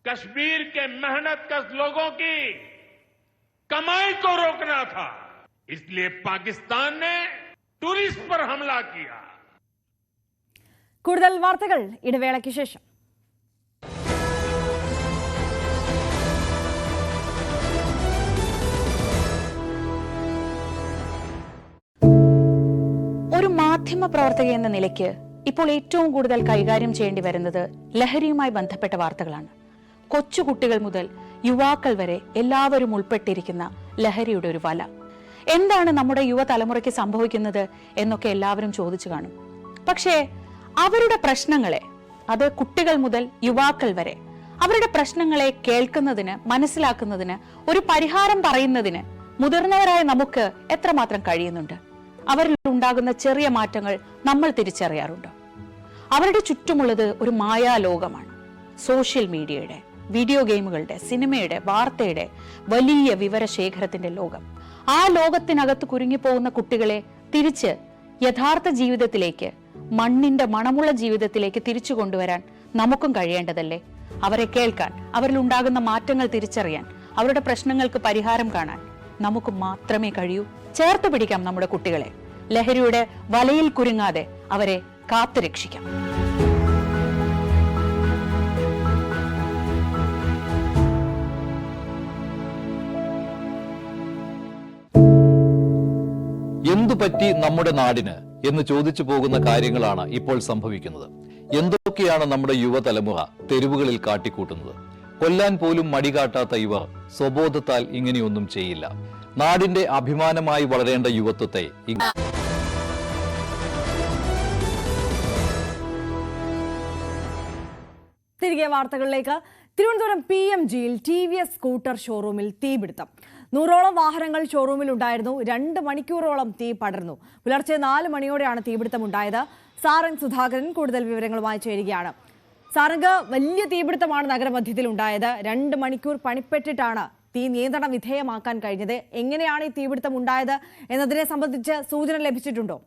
कश्मीर के मेहनतकश लोगों की कमाई को रोकना था. इसलिए पाकिस्तान ने टूरिस्ट पर हमला किया. കൂടുതൽ വാർത്തകൾ ഇടവേളയ്ക്ക് ശേഷം. ഒരു മാധ്യമ പ്രവർത്തക എന്ന നിലയ്ക്ക് ഇപ്പോൾ ഏറ്റവും കൂടുതൽ കൈകാര്യം ചെയ്യേണ്ടി വരുന്നത് ലഹരിയുമായി ബന്ധപ്പെട്ട വാർത്തകളാണ്. കൊച്ചുകുട്ടികൾ മുതൽ യുവാക്കൾ വരെ എല്ലാവരും ഉൾപ്പെട്ടിരിക്കുന്ന ലഹരിയുടെ ഒരു വല. എന്താണ് നമ്മുടെ യുവതലമുറയ്ക്ക് സംഭവിക്കുന്നത് എന്നൊക്കെ എല്ലാവരും ചോദിച്ചു കാണും. പക്ഷേ അവരുടെ പ്രശ്നങ്ങളെ, അത് കുട്ടികൾ മുതൽ യുവാക്കൾ വരെ, അവരുടെ പ്രശ്നങ്ങളെ കേൾക്കുന്നതിന്, മനസ്സിലാക്കുന്നതിന്, ഒരു പരിഹാരം പറയുന്നതിന് മുതിർന്നവരായ നമുക്ക് എത്രമാത്രം കഴിയുന്നുണ്ട്? അവരിൽ ഉണ്ടാകുന്ന ചെറിയ മാറ്റങ്ങൾ നമ്മൾ തിരിച്ചറിയാറുണ്ട്. അവരുടെ ചുറ്റുമുള്ളത് ഒരു മായാലോകമാണ്, സോഷ്യൽ മീഡിയയുടെ. വീഡിയോ ഗെയിമുകളുടെ, സിനിമയുടെ, വാർത്തയുടെ വലിയ വിവരശേഖരത്തിന്റെ ലോകം. ആ ലോകത്തിനകത്ത് കുരുങ്ങിപ്പോകുന്ന കുട്ടികളെ തിരിച്ച് യഥാർത്ഥ ജീവിതത്തിലേക്ക്, മണ്ണിന്റെ മണമുള്ള ജീവിതത്തിലേക്ക് തിരിച്ചു കൊണ്ടുവരാൻ നമുക്കും കഴിയേണ്ടതല്ലേ? അവരെ കേൾക്കാൻ, അവരിൽ ഉണ്ടാകുന്ന മാറ്റങ്ങൾ തിരിച്ചറിയാൻ, അവരുടെ പ്രശ്നങ്ങൾക്ക് പരിഹാരം കാണാൻ നമുക്ക് മാത്രമേ കഴിയൂ. ചേർത്ത് പിടിക്കാം നമ്മുടെ കുട്ടികളെ. ലഹരിയുടെ വലയിൽ കുരുങ്ങാതെ അവരെ കാത്തുരക്ഷിക്കാം. എന്തുപറ്റി നമ്മുടെ നാടിന് എന്ന് ചോദിച്ചു പോകുന്ന കാര്യങ്ങളാണ് ഇപ്പോൾ സംഭവിക്കുന്നത്. എന്തൊക്കെയാണ് നമ്മുടെ യുവതലമുറ തെരുവുകളിൽ കാട്ടിക്കൂട്ടുന്നത്? കൊല്ലാൻ പോലും മടികാട്ടാത്ത ഇവർ സ്വബോധത്താൽ ഇങ്ങനെയൊന്നും ചെയ്യില്ല. നാടിന്റെ അഭിമാനമായി വളരേണ്ട യുവത്വത്തെ തിരികെ വാർത്തകളിലേക്ക്. തിരുവനന്തപുരം PMGയിൽ TVS സ്കൂട്ടർ ഷോറൂമിൽ തീപിടുത്തം. 100ഓളം വാഹനങ്ങൾ ഷോറൂമിൽ ഉണ്ടായിരുന്നു. 2 മണിക്കൂറോളം തീ പടർന്നു. പുലർച്ചെ 4 മണിയോടെയാണ് തീപിടുത്തമുണ്ടായത്. സാരംഗ് സുധാകരൻ കൂടുതൽ വിവരങ്ങളുമായി ചേരുകയാണ്. സാരംഗ്, വലിയ തീപിടുത്തമാണ് നഗരമധ്യത്തിൽ ഉണ്ടായത്. 2 മണിക്കൂർ പണിപ്പെട്ടിട്ടാണ് തീ നിയന്ത്രണ വിധേയമാക്കാൻ കഴിഞ്ഞത്. എങ്ങനെയാണ് ഈ തീപിടുത്തം ഉണ്ടായത് എന്നതിനെ സംബന്ധിച്ച് സൂചന ലഭിച്ചിട്ടുണ്ടോ?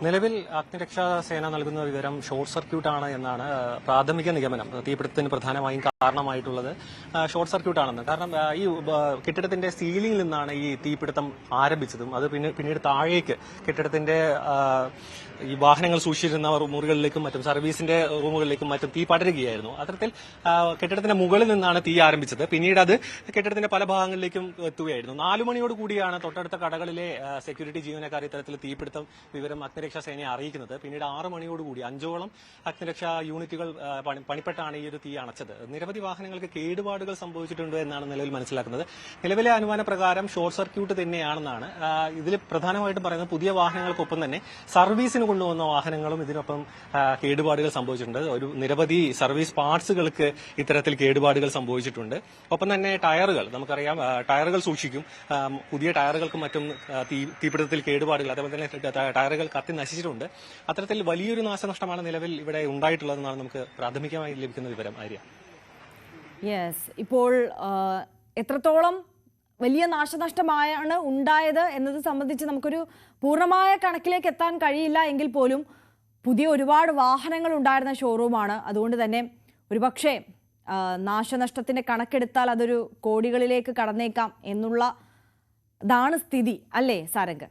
നിലവിൽ അഗ്നിരക്ഷാ സേന നൽകുന്ന വിവരം ഷോർട്ട് സർക്യൂട്ട് ആണ് എന്നാണ് പ്രാഥമിക നിഗമനം. തീപിടുത്തത്തിന് പ്രധാനമായും കാരണമായിട്ടുള്ളത് ഷോർട്ട് സർക്യൂട്ട് ആണെന്ന്. കാരണം ഈ കെട്ടിടത്തിന്റെ സീലിംഗിൽ നിന്നാണ് ഈ തീപിടുത്തം ആരംഭിച്ചതും അത് പിന്നീട് താഴേക്ക് കെട്ടിടത്തിന്റെ ഈ വാഹനങ്ങൾ സൂക്ഷിച്ചിരുന്ന മുറികളിലേക്കും മറ്റും സർവീസിന്റെ റൂമുകളിലേക്കും മറ്റും തീ പടരുകയായിരുന്നു. അത്തരത്തിൽ കെട്ടിടത്തിന്റെ മുകളിൽ നിന്നാണ് തീ ആരംഭിച്ചത്. പിന്നീട് അത് കെട്ടിടത്തിന്റെ പല ഭാഗങ്ങളിലേക്കും എത്തുകയായിരുന്നു. 4 മണിയോട് കൂടിയാണ് തൊട്ടടുത്ത കടകളിലെ സെക്യൂരിറ്റി ജീവനക്കാർ ഇത്തരത്തിൽ തീപിടുത്തം വിവരം അഗ്നിരക്ഷാ സേനയെ അറിയിക്കുന്നത്. പിന്നീട് 6 മണിയോടുകൂടി 5ഓളം അഗ്നിരക്ഷാ യൂണിറ്റുകൾ പണിപ്പെട്ടാണ് ഈ ഒരു തീ അണച്ചത്. നിരവധി വാഹനങ്ങൾക്ക് കേടുപാടുകൾ സംഭവിച്ചിട്ടുണ്ട് എന്നാണ് നിലവിൽ മനസ്സിലാക്കുന്നത്. നിലവിലെ അനുമാന പ്രകാരം ഷോർട്ട് സർക്യൂട്ട് തന്നെയാണെന്നാണ്. ഇതിൽ പ്രധാനമായിട്ടും പറയുന്നത് പുതിയ വാഹനങ്ങൾക്കൊപ്പം തന്നെ സർവീസിന് കൊണ്ടുവന്ന വാഹനങ്ങളും ഇതിനൊപ്പം കേടുപാടുകൾ സംഭവിച്ചിട്ടുണ്ട്. ഒരു നിരവധി സർവീസ് പാർട്സുകൾക്ക് ഇത്തരത്തിൽ കേടുപാടുകൾ സംഭവിച്ചിട്ടുണ്ട്. ഒപ്പം തന്നെ ടയറുകൾ, നമുക്കറിയാം ടയറുകൾ സൂക്ഷിക്കും. പുതിയ ടയറുകൾക്കും മറ്റും തീപിടുത്തത്തിൽ കേടുപാടുകൾ, അതേപോലെ തന്നെ ടയറുകൾ കത്തി നശിച്ചിട്ടുണ്ട്. അത്തരത്തിൽ വലിയൊരു നാശനഷ്ടമാണ് നിലവിൽ ഇവിടെ ഉണ്ടായിട്ടുള്ളതെന്നാണ് നമുക്ക് പ്രാഥമികമായി ലഭിക്കുന്ന വിവരം. ആര്യ, ഇപ്പോൾ എത്രത്തോളം വലിയ നാശനഷ്ടമാണ് ഉണ്ടായത് എന്നത് സംബന്ധിച്ച് നമുക്കൊരു പൂർണ്ണമായ കണക്കിലേക്ക് എത്താൻ കഴിയില്ല എങ്കിൽ പോലും പുതിയ ഒരുപാട് വാഹനങ്ങൾ ഉണ്ടായിരുന്ന ഷോറൂമാണ്. അതുകൊണ്ട് തന്നെ ഒരുപക്ഷെ നാശനഷ്ടത്തിന്റെ കണക്കെടുത്താൽ അതൊരു കോടികളിലേക്ക് കടന്നേക്കാം എന്നുള്ളതാണ് സ്ഥിതി, അല്ലേ സാരംഗ്?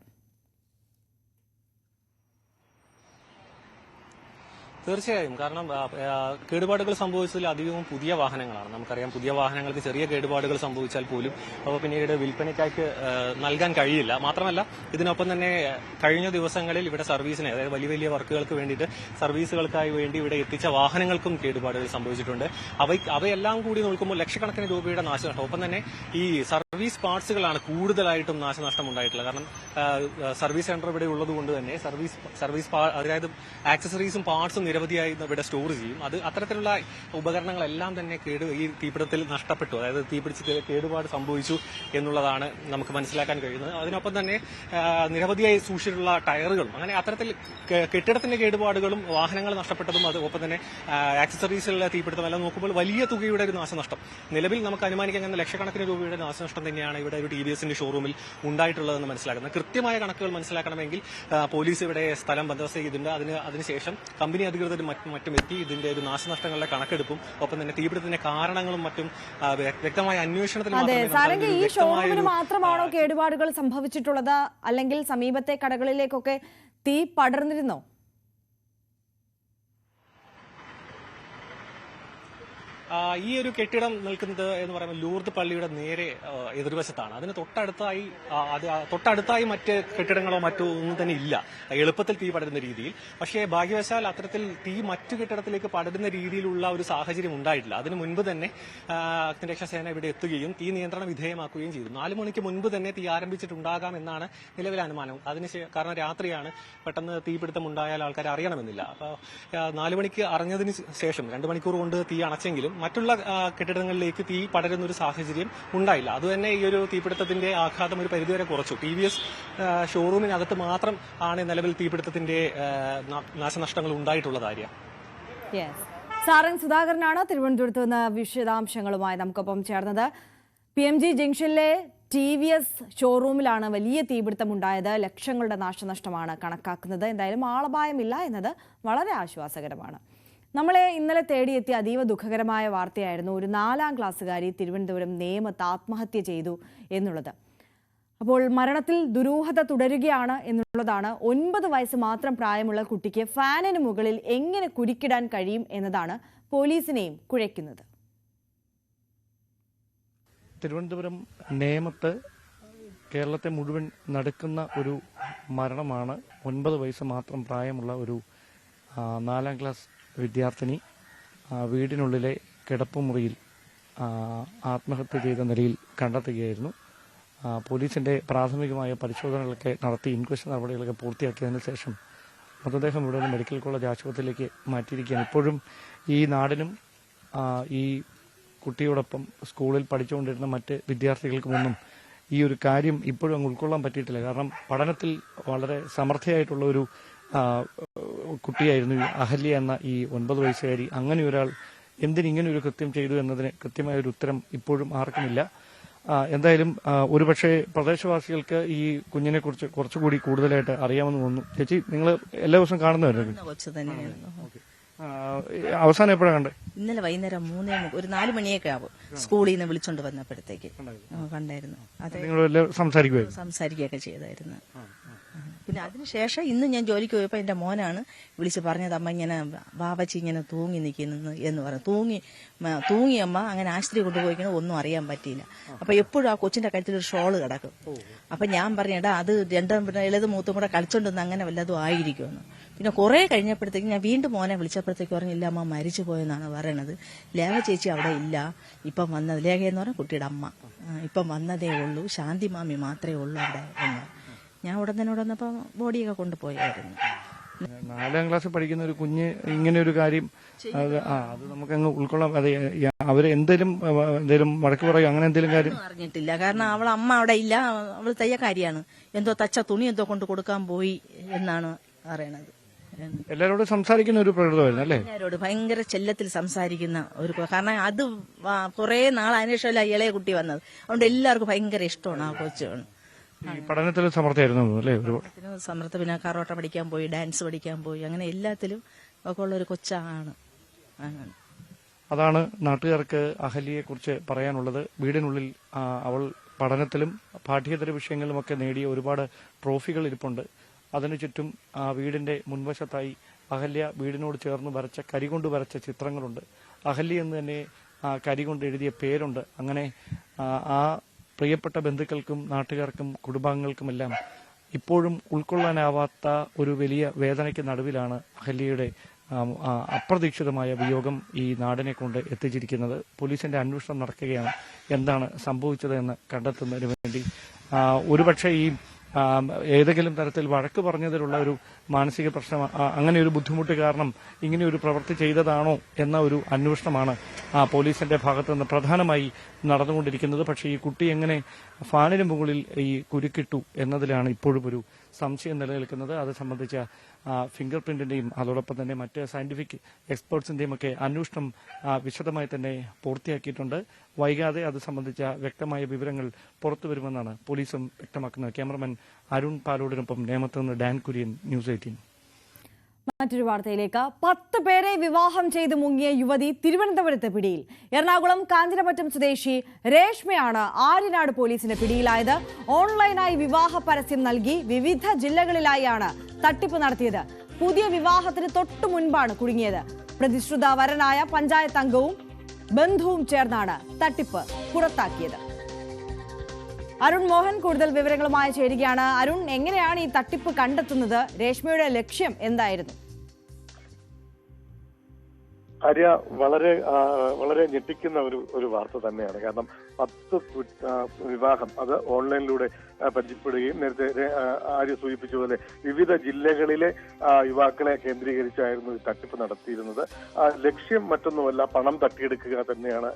തീർച്ചയായും. കാരണം കേടുപാടുകൾ സംഭവിച്ചതിൽ അധികവും പുതിയ വാഹനങ്ങളാണ്. നമുക്കറിയാം പുതിയ വാഹനങ്ങൾക്ക് ചെറിയ കേടുപാടുകൾ സംഭവിച്ചാൽ പോലും അവ പിന്നീട് വിൽപ്പനയ്ക്കായി നൽകാൻ കഴിയില്ല. മാത്രമല്ല ഇതിനൊപ്പം തന്നെ കഴിഞ്ഞ ദിവസങ്ങളിൽ ഇവിടെ സർവീസിനെ, അതായത് വലിയ വലിയ വർക്കുകൾക്ക് വേണ്ടിയിട്ട് സർവീസുകൾക്കായി വേണ്ടി ഇവിടെ എത്തിച്ച വാഹനങ്ങൾക്കും കേടുപാടുകൾ സംഭവിച്ചിട്ടുണ്ട്. അവയെല്ലാം കൂടി നോക്കുമ്പോൾ ലക്ഷക്കണക്കിന് രൂപയുടെ നാശനഷ്ടം. ഒപ്പം തന്നെ ഈ സർവീസ് പാർട്സുകളാണ് കൂടുതലായിട്ടും നാശനഷ്ടം ഉണ്ടായിട്ടുള്ളത്. കാരണം സർവീസ് സെന്റർ ഇവിടെ ഉള്ളതുകൊണ്ട് തന്നെ സർവീസ് അതായത് ആക്സസറീസും പാർട്സും നിരവധിയായി ഇവിടെ സ്റ്റോർ ചെയ്യും. അത്തരത്തിലുള്ള ഉപകരണങ്ങളെല്ലാം തന്നെ ഈ തീപിടുത്തത്തിൽ നഷ്ടപ്പെട്ടു. അതായത് തീപിടിച്ച് കേടുപാട് സംഭവിച്ചു എന്നുള്ളതാണ് നമുക്ക് മനസ്സിലാക്കാൻ കഴിയുന്നത്. അതിനൊപ്പം തന്നെ നിരവധിയായി സൂക്ഷിച്ചിട്ടുള്ള ടയറുകളും, അങ്ങനെ അത്തരത്തിൽ കെട്ടിടത്തിന്റെ കേടുപാടുകളും വാഹനങ്ങൾ നഷ്ടപ്പെട്ടതും ഒപ്പം തന്നെ ആക്സസറീസിലുള്ള തീപിടുത്തം എല്ലാം നോക്കുമ്പോൾ വലിയ തുകയുടെ ഒരു നാശനഷ്ടം നിലവിൽ നമുക്ക് അനുമാനിക്കാൻ കഴിയുന്ന ലക്ഷക്കണക്കിന് രൂപയുടെ നാശനഷ്ടം തന്നെയാണ് ഇവിടെ ഒരു TVSന്റെ ഷോറൂമിൽ ഉണ്ടായിട്ടുള്ളതെന്ന് മനസ്സിലാക്കുന്നത്. കൃത്യമായ കണക്കുകൾ മനസ്സിലാക്കണമെങ്കിൽ പോലീസ് ഇവിടെ സ്ഥലം ബന്ദോബസ്ത് ചെയ്തിട്ടുണ്ട്. അതിനുശേഷം കമ്പനി അധികൃതരും മറ്റും എത്തി ഇതിന്റെ ഒരു നാശനഷ്ടങ്ങളുടെ കണക്കെടുപ്പും ഒപ്പം തന്നെ തീപിടുത്തത്തിന്റെ കാരണങ്ങളും മറ്റും വ്യക്തമായ അന്വേഷണത്തിന്. ഈ ഷോറൂമിന് മാത്രമാണോ കേടുപാടുകൾ സംഭവിച്ചിട്ടുള്ളത്, അല്ലെങ്കിൽ സമീപത്തെ കടകളിലേക്കൊക്കെ തീ പടർന്നിരുന്നോ? ഈ ഒരു കെട്ടിടം നിൽക്കുന്നത് എന്ന് പറയുമ്പോൾ ലൂർദ് പള്ളിയുടെ നേരെ എതിർവശത്താണ്. അതിന് തൊട്ടടുത്തായി മറ്റ് കെട്ടിടങ്ങളോ മറ്റോ ഒന്നും തന്നെ ഇല്ല എളുപ്പത്തിൽ തീ പടരുന്ന രീതിയിൽ. പക്ഷേ ഭാഗ്യവശാൽ അത്തരത്തിൽ തീ മറ്റു കെട്ടിടത്തിലേക്ക് പടരുന്ന രീതിയിലുള്ള ഒരു സാഹചര്യം ഉണ്ടായിട്ടില്ല. അതിനു മുൻപ് തന്നെ അഗ്നിരക്ഷാ സേന ഇവിടെ എത്തുകയും തീ നിയന്ത്രണ വിധേയമാക്കുകയും ചെയ്തു. 4 മണിക്ക് മുൻപ് തന്നെ തീ ആരംഭിച്ചിട്ടുണ്ടാകാം എന്നാണ് നിലവിലെ അനുമാനം. കാരണം രാത്രിയാണ്, പെട്ടെന്ന് തീപിടുത്തം ഉണ്ടായാൽ ആൾക്കാർ അറിയണമെന്നില്ല. അപ്പോൾ 4 മണിക്ക് അറിഞ്ഞതിന് ശേഷം 2 മണിക്കൂർ കൊണ്ട് തീ അണച്ചെങ്കിലും മറ്റുള്ള കെട്ടിടങ്ങളിലേക്ക് തീ പടരുന്ന ഒരു സാഹചര്യം ഉണ്ടായില്ല. അതുതന്നെ ഈ ഒരു തീപിടുത്തത്തിന്റെ ആഘാതം ഒരു പരിധിവരെ കുറച്ചു. TVS ഷോറൂമിനകത്ത് മാത്രം ആണ് നിലവിൽ തീപിടുത്തത്തിന്റെ നാശനഷ്ടങ്ങൾ ഉണ്ടായിട്ടുള്ളത്. സാരംഗ് സുധാകരനാണ് തിരുവനന്തപുരത്ത് നിന്ന് വിശദാംശങ്ങളുമായി നമുക്കൊപ്പം ചേർന്നത്. PMG ജംഗ്ഷനിലെ TVS ഷോറൂമിലാണ് വലിയ തീപിടുത്തമുണ്ടായത്. ലക്ഷങ്ങളുടെ നാശനഷ്ടമാണ് കണക്കാക്കുന്നത്. എന്തായാലും ആളപായമില്ല എന്നത് വളരെ ആശ്വാസകരമാണ്. നമ്മളെ ഇന്നലെ തേടിയെത്തിയ അതീവ ദുഃഖകരമായ വാർത്തയായിരുന്നു ഒരു 4ാം ക്ലാസ്സുകാരി തിരുവനന്തപുരം നേമത്ത് ആത്മഹത്യ ചെയ്തു എന്നുള്ളത്. അപ്പോൾ മരണത്തിൽ ദുരൂഹത തുടരുകയാണ് എന്നുള്ളതാണ്. 9 വയസ്സ് മാത്രം പ്രായമുള്ള കുട്ടിക്ക് ഫാനിന് മുകളിൽ എങ്ങനെ കുരുക്കിടാൻ കഴിയും എന്നതാണ് പോലീസിനെയും കുഴയ്ക്കുന്നത്. തിരുവനന്തപുരം നേമത്ത് കേരളത്തെ മുഴുവൻ നടുക്കുന്ന ഒരു മരണമാണ്. 9 വയസ്സ് മാത്രം പ്രായമുള്ള ഒരു 4ാം ക്ലാസ് വിദ്യാർത്ഥിനി വീടിനുള്ളിലെ കിടപ്പുമുറിയിൽ ആത്മഹത്യ ചെയ്ത നിലയിൽ കണ്ടെത്തുകയായിരുന്നു. പോലീസിന്റെ പ്രാഥമികമായ പരിശോധനകളൊക്കെ നടത്തി ഇൻക്വസ്റ്റ് നടപടികളൊക്കെ പൂർത്തിയാക്കിയതിനു ശേഷം മൃതദേഹം ഇവിടെ നിന്ന് മെഡിക്കൽ കോളേജ് ആശുപത്രിയിലേക്ക് മാറ്റിയിരിക്കുകയാണ്. ഇപ്പോഴും ഈ നാടിനും ഈ കുട്ടിയോടൊപ്പം സ്കൂളിൽ പഠിച്ചുകൊണ്ടിരുന്ന മറ്റ് വിദ്യാർത്ഥികൾക്കുമൊന്നും ഈ ഒരു കാര്യം ഇപ്പോഴും അങ്ങ് ഉൾക്കൊള്ളാൻ പറ്റിയിട്ടില്ല. കാരണം പഠനത്തിൽ വളരെ സമർത്ഥയായിട്ടുള്ള ഒരു കുട്ടിയായിരുന്നു അഹല്യ എന്ന ഈ 9 വയസ്സുകാരി. അങ്ങനെ ഒരാൾ എന്തിനിങ്ങനെ ഒരു കൃത്യം ചെയ്തു എന്നതിന് കൃത്യമായ ഒരു ഉത്തരം ഇപ്പോഴും ആർക്കുമില്ല. എന്തായാലും ഒരുപക്ഷെ പ്രദേശവാസികൾക്ക് ഈ കുഞ്ഞിനെ കുറിച്ച് കുറച്ചുകൂടി കൂടുതലായിട്ട് അറിയാമെന്ന് തോന്നുന്നു. ചേച്ചി, നിങ്ങൾ എല്ലാ ദിവസവും കാണുന്നവരല്ലേ? അവസാനം എപ്പോഴാണ് കണ്ടത്? ഇന്നലെ വൈകുന്നേരം 4 മണിയൊക്കെ ആവും. സ്കൂളിൽ നിന്ന് വിളിച്ചോണ്ട് വന്നപ്പോഴത്തേക്ക് കണ്ടായിരുന്നു. സംസാരിക്കുകയൊക്കെ ചെയ്തായിരുന്നു. പിന്നെ അതിനുശേഷം ഇന്ന് ഞാൻ ജോലിക്ക് പോയപ്പോൾ എന്റെ മോനാണ് വിളിച്ച് പറഞ്ഞത്, അമ്മ ഇങ്ങനെ വാവച്ചി ഇങ്ങനെ തൂങ്ങി നിൽക്കുന്നു എന്ന് പറഞ്ഞു. തൂങ്ങിയമ്മ അങ്ങനെ ആശുപത്രി കൊണ്ടുപോയിക്കണം, ഒന്നും അറിയാൻ പറ്റിയില്ല. അപ്പൊ എപ്പോഴും ആ കൊച്ചിന്റെ കഴുത്തിൽ ഒരു ഷോള് കിടക്കും. അപ്പൊ ഞാൻ പറഞ്ഞേടാ അത് രണ്ടും ഇളത് മൂത്തും കൂടെ കളിച്ചോണ്ടെന്ന് അങ്ങനെ വല്ലതും ആയിരിക്കുമെന്ന്. പിന്നെ കുറെ കഴിഞ്ഞപ്പോഴത്തേക്ക് ഞാൻ വീണ്ടും മോനെ വിളിച്ചപ്പോഴത്തേക്ക് പറഞ്ഞില്ല, അമ്മ മരിച്ചു പോയെന്നാണ് പറയണത്. ലേഖ ചേച്ചി അവിടെ ഇല്ല, ഇപ്പം വന്നത് ലേഖ എന്ന് പറഞ്ഞാൽ കുട്ടിയുടെ അമ്മ ഇപ്പം വന്നതേ ഉള്ളൂ, ശാന്തി മാമി മാത്രമേ ഉള്ളൂ അവിടെ എന്ന്. ഞാൻ ഉടനെ വന്നപ്പോൾ ബോഡിയൊക്കെ കൊണ്ടുപോയായിരുന്നു. 4ാം ക്ലാസ്സിൽ പഠിക്കുന്ന ഒരു കുഞ്ഞ് ഇങ്ങനെ ഒരു കാര്യം അത് നമുക്കങ്ങ് ഉൾക്കൊള്ളാം. അതെ, അവര് എന്തേലും വഴക്ക് പറയും അങ്ങനെ എന്തെങ്കിലും കാര്യം അറിഞ്ഞിട്ടില്ല. കാരണം അവളെ അമ്മ അവിടെ ഇല്ല, അവൾ തയ്യക്കാരിയാണ്. എന്തോ തച്ച തുണി എന്തോ കൊണ്ട് കൊടുക്കാൻ പോയി എന്നാണ് പറയണത്. എല്ലാരോടും സംസാരിക്കുന്ന ഒരു പ്രകൃതമായിരുന്നു അല്ലേ? എല്ലാരോട് ഭയങ്കര ചെല്ലത്തിൽ സംസാരിക്കുന്ന ഒരു, കാരണം അത് കുറെ നാൾ അതിനുശേഷമല്ല ഇളയ കുട്ടി വന്നത്. അതുകൊണ്ട് എല്ലാവർക്കും ഭയങ്കര ഇഷ്ടമാണ് ആ കൊച്ചാണ്. പഠനത്തിൽ സമർത്ഥമായിരുന്നു അല്ലേ? സമർത്ഥ. പിന്നെ കറോട്ട പഠിക്കാൻ പോയി, ഡാൻസ് പഠിക്കാൻ പോയി, അങ്ങനെ എല്ലാത്തിലും ഒക്കെ ഉള്ള ഒരു കൊച്ചാണ്. അതാണ് നാട്ടുകാർക്ക് അഹല്യയെ കുറിച്ച് പറയാനുള്ളത്. വീടിനുള്ളിൽ അവൾ പഠനത്തിലും പാഠ്യേതര വിഷയങ്ങളിലുമൊക്കെ നേടിയ ഒരുപാട് ട്രോഫികൾ ഇരിപ്പുണ്ട്. അതിനു ചുറ്റും വീടിന്റെ മുൻവശത്തായി അഹല്യ വീടിനോട് ചേർന്ന് വരച്ച കരികൊണ്ട് വരച്ച ചിത്രങ്ങളുണ്ട്. അഹല്യ എന്ന് തന്നെ കരി കൊണ്ട് എഴുതിയ പേരുണ്ട്. അങ്ങനെ ആ പ്രിയപ്പെട്ട ബന്ധുക്കൾക്കും നാട്ടുകാർക്കും കുടുംബാംഗങ്ങൾക്കുമെല്ലാം ഇപ്പോഴും ഉൾക്കൊള്ളാനാവാത്ത ഒരു വലിയ വേദനയ്ക്ക് നടുവിലാണ് അഹല്യയുടെ അപ്രതീക്ഷിതമായ വിയോഗം ഈ നാടിനെ കൊണ്ട് എത്തിച്ചിരിക്കുന്നത്. പോലീസിന്റെ അന്വേഷണം നടക്കുകയാണ്. എന്താണ് സംഭവിച്ചത് എന്ന് കണ്ടെത്തുന്നതിന് വേണ്ടി ഒരുപക്ഷെ ഈ ഏതെങ്കിലും തരത്തിൽ വഴക്ക് പറഞ്ഞതിലുള്ള ഒരു മാനസിക പ്രശ്നം, അങ്ങനെ ഒരു ബുദ്ധിമുട്ട് കാരണം ഇങ്ങനെ ഒരു പ്രവൃത്തി ചെയ്തതാണോ എന്ന ഒരു അന്വേഷണമാണ് പോലീസിന്റെ ഭാഗത്തു നിന്ന് പ്രധാനമായി നടന്നുകൊണ്ടിരിക്കുന്നത്. പക്ഷേ ഈ കുട്ടി എങ്ങനെ ഫാനിന് മുകളിൽ ഈ കുരുക്കിട്ടു എന്നതിലാണ് ഇപ്പോഴും ഒരു സംശയം നിലനിൽക്കുന്നത്. അത് സംബന്ധിച്ച ഫിംഗർ പ്രിന്റിന്റെയും അതോടൊപ്പം തന്നെ മറ്റ് സയന്റിഫിക് എക്സ്പേർട്സിന്റെയും ഒക്കെ അന്വേഷണം വിശദമായി തന്നെ പൂർത്തിയാക്കിയിട്ടുണ്ട്. വൈകാതെ അത് സംബന്ധിച്ച വ്യക്തമായ വിവരങ്ങൾ പുറത്തുവരുമെന്നാണ് പോലീസും വ്യക്തമാക്കുന്നത്. ക്യാമറമാൻ അരുൺ പാലോടിനൊപ്പം നേമത്ത് നിന്ന് ഡാൻ കുര്യൻ, ന്യൂസ് 18. മറ്റൊരു വാർത്തയിലേക്ക്. 10 പേരെ വിവാഹം ചെയ്ത് മുങ്ങിയ യുവതി തിരുവനന്തപുരത്ത് പിടിയിൽ. എറണാകുളം കാഞ്ഞിരമറ്റം സ്വദേശി രേഷ്മയാണ് ആര്യനാട് പോലീസിന്റെ പിടിയിലായത്. ഓൺലൈനായി വിവാഹ പരസ്യം നൽകി വിവിധ ജില്ലകളിലായാണ് തട്ടിപ്പ് നടത്തിയത്. പുതിയ വിവാഹത്തിന് തൊട്ടു മുൻപാണ് കുടുങ്ങിയത്. പ്രതിശ്രുത വരനായ പഞ്ചായത്ത് അംഗവും ബന്ധുവും ചേർന്നാണ് തട്ടിപ്പ് പുറത്താക്കിയത്. അരുൺ മോഹൻ കൂടുതൽ വിവരങ്ങളുമായി ചേരുകയാണ്. അരുൺ, എങ്ങനെയാണ് ഈ തട്ടിപ്പ് കണ്ടെത്തുന്നത്? രേഷ്മയുടെ ലക്ഷ്യം എന്തായിരുന്നു? ആര്യ, വളരെ ഞെട്ടിക്കുന്ന ഒരു വാർത്ത തന്നെയാണ്. കാരണം 10 വിവാഹം അത് ഓൺലൈനിലൂടെ പരിചയപ്പെടുകയും നേരത്തെ ആര്യ സൂചിപ്പിച്ചതുപോലെ വിവിധ ജില്ലകളിലെ യുവാക്കളെ കേന്ദ്രീകരിച്ചായിരുന്നു ഈ തട്ടിപ്പ് നടത്തിയിരുന്നത്. ലക്ഷ്യം മറ്റൊന്നുമല്ല, പണം തട്ടിയെടുക്കുക തന്നെയാണ്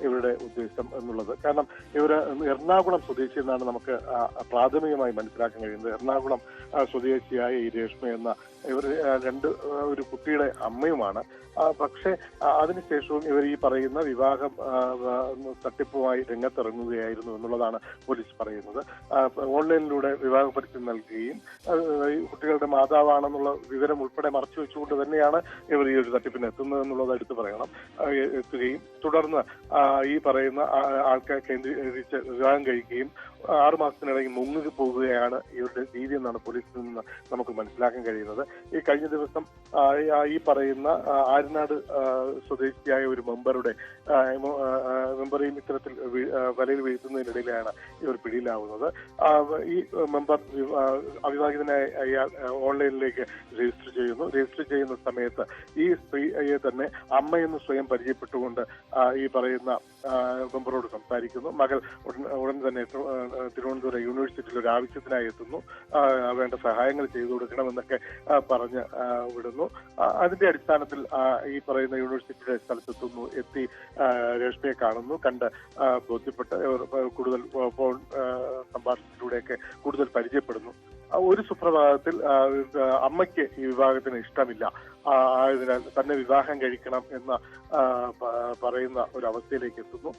ഇവരുടെ ഉദ്ദേശം എന്നുള്ളത്. കാരണം ഇവർ എറണാകുളം സ്വദേശി എന്നാണ് നമുക്ക് പ്രാഥമികമായി മനസ്സിലാക്കാൻ കഴിയുന്നത്. എറണാകുളം സ്വദേശിയായ ഈ രേഷ്മ എന്ന ഇവർ ഒരു കുട്ടിയുടെ അമ്മയുമാണ്. പക്ഷേ അതിനുശേഷവും ഇവർ ഈ പറയുന്ന വിവാഹം തട്ടിപ്പുമായി രംഗത്തിറങ്ങുകയായിരുന്നു എന്നുള്ളതാണ് പോലീസ് പറയുന്നത്. ഓൺലൈനിലൂടെ വിവാഹ പരിചയം നൽകുകയും കുട്ടികളുടെ മാതാവാണെന്നുള്ള വിവരം ഉൾപ്പെടെ മറച്ചു വെച്ചുകൊണ്ട് തന്നെയാണ് ഇവർ ഈ ഒരു തട്ടിപ്പിന് എത്തുന്നത് എന്നുള്ളത് എത്തുകയും തുടർന്ന് ഈ പറയുന്ന ആൾക്കാർ കേന്ദ്രീകരിച്ച് വിവാഹം കഴിക്കുകയും 6 മാസത്തിനിടയിൽ മുങ്ങി പോകുകയാണ് ഇവരുടെ രീതി എന്നാണ് പോലീസിൽ നിന്ന് നമുക്ക് മനസ്സിലാക്കാൻ കഴിയുന്നത്. ഈ കഴിഞ്ഞ ദിവസം ഈ പറയുന്ന ആര്യനാട് സ്വദേശിയായ ഒരു മെമ്പറെയും ഇത്തരത്തിൽ വലയിൽ വീഴ്ത്തുന്നതിനിടയിലാണ് ഇവർ പിടിയിലാവുന്നത്. ഈ മെമ്പർ അവിവാഹിതനായ അയാൾ ഓൺലൈനിലേക്ക് രജിസ്റ്റർ ചെയ്യുന്ന സമയത്ത് ഈ സ്ത്രീയെ തന്നെ അമ്മയെന്ന് സ്വയം പരിചയപ്പെട്ടുകൊണ്ട് ഈ പറയുന്ന മെമ്പറോട് സംസാരിക്കുന്നു. മകൾ ഉടൻ തന്നെ തിരുവനന്തപുരം യൂണിവേഴ്സിറ്റിയിൽ ഒരു ആവശ്യത്തിനായി എത്തുന്നു. വേണ്ട സഹായങ്ങൾ ചെയ്തു കൊടുക്കണമെന്നൊക്കെ പറഞ്ഞ് വിടുന്നു. അതിന്റെ അടിസ്ഥാനത്തിൽ ഈ പറയുന്ന യൂണിവേഴ്സിറ്റിയുടെ സ്ഥലത്തെത്തുന്നു. എത്തി രേഷ്മയെ കാണുന്നു. കണ്ട് ബോധ്യപ്പെട്ട് കൂടുതൽ ഫോൺ സംഭാഷണത്തിലൂടെയൊക്കെ കൂടുതൽ പരിചയപ്പെടുന്നു. ഒരു സുപ്രഭാതത്തിൽ അമ്മയ്ക്ക് ഈ വിവാഹത്തിന് ഇഷ്ടമില്ല, ആയതിനാൽ തന്നെ വിവാഹം കഴിക്കണം എന്ന പറയുന്ന ഒരു അവസ്ഥയിലേക്ക് എത്തുന്നു.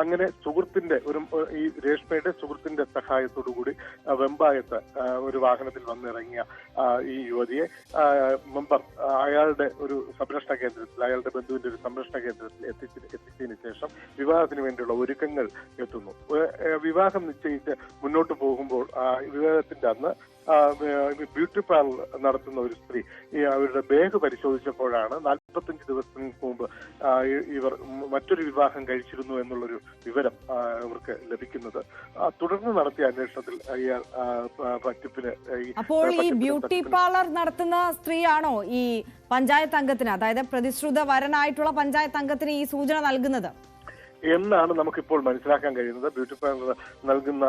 അങ്ങനെ സുഹൃത്തിന്റെ ഈ രേഷ്മയുടെ സുഹൃത്തിന്റെ സഹായത്തോടുകൂടി വെമ്പായത്ത് ഒരു വാഹനത്തിൽ വന്നിറങ്ങിയ ഈ യുവതിയെ മെമ്പർ അയാളുടെ ഒരു സംരക്ഷണ കേന്ദ്രത്തിൽ, അയാളുടെ ബന്ധുവിന്റെ ഒരു സംരക്ഷണ കേന്ദ്രത്തിൽ എത്തിച്ചതിന് ശേഷം വിവാഹത്തിന് വേണ്ടിയുള്ള ഒരുക്കങ്ങൾ എത്തുന്നു. വിവാഹം നിശ്ചയിച്ച് മുന്നോട്ട് പോകുമ്പോൾ വിവാഹത്തിന്റെ അന്ന് ബ്യൂട്ടി പാർലർ നടത്തുന്ന ഒരു സ്ത്രീ അവരുടെ ബാഗ് പരിശോധിച്ചപ്പോഴാണ് 45 ദിവസങ്ങൾക്ക് മുമ്പ് ഇവർ മറ്റൊരു വിവാഹം കഴിച്ചിരുന്നു എന്നുള്ളൊരു വിവരം ഇവർക്ക് ലഭിക്കുന്നത്. തുടർന്ന് നടത്തിയ അന്വേഷണത്തിൽ ഇയാൾ തട്ടിപ്പിന് അപ്പോൾ ഈ ബ്യൂട്ടി പാർലർ നടത്തുന്ന സ്ത്രീയാണോ ഈ പഞ്ചായത്ത് അംഗത്തിന്, അതായത് പ്രതിശ്രുത വരനായിട്ടുള്ള പഞ്ചായത്ത് അംഗത്തിന് ഈ സൂചന നൽകുന്നത് എന്നാണ് നമുക്കിപ്പോൾ മനസ്സിലാക്കാൻ കഴിയുന്നത്. ബ്യൂട്ടി പാർലർ നൽകുന്ന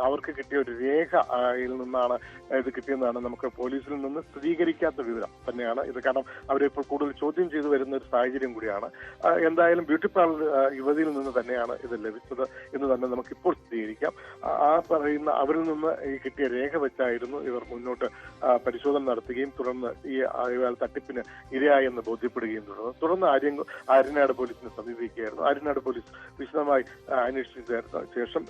അവർക്ക് കിട്ടിയ ഒരു രേഖയിൽ നിന്നാണ് ഇത് കിട്ടിയെന്നാണ് നമുക്ക് പോലീസിൽ നിന്ന് സ്ഥിരീകരിക്കാത്ത വിവരം തന്നെയാണ് ഇത്. കാരണം അവരെ ഇപ്പോൾ കൂടുതൽ ചോദ്യം ചെയ്തു വരുന്ന ഒരു സാഹചര്യം കൂടിയാണ്. എന്തായാലും ബ്യൂട്ടി പാർലർ യുവതിയിൽ നിന്ന് തന്നെയാണ് ഇത് ലഭിച്ചത് എന്ന് തന്നെ നമുക്കിപ്പോൾ സ്ഥിരീകരിക്കാം. പറയുന്ന അവരിൽ നിന്ന് ഈ കിട്ടിയ രേഖ വെച്ചായിരുന്നു ഇവർ മുന്നോട്ട് പരിശോധന നടത്തുകയും തുടർന്ന് ഈ തട്ടിപ്പിന് ഇരയായെന്ന് ബോധ്യപ്പെടുകയും തുടർന്ന് ആര്യനാട് പോലീസിനെ സമീപിക്കുകയായിരുന്നു. ആര്യനാട് പോലീസ് വിശദമായി അന്വേഷിച്ചതിന് ശേഷം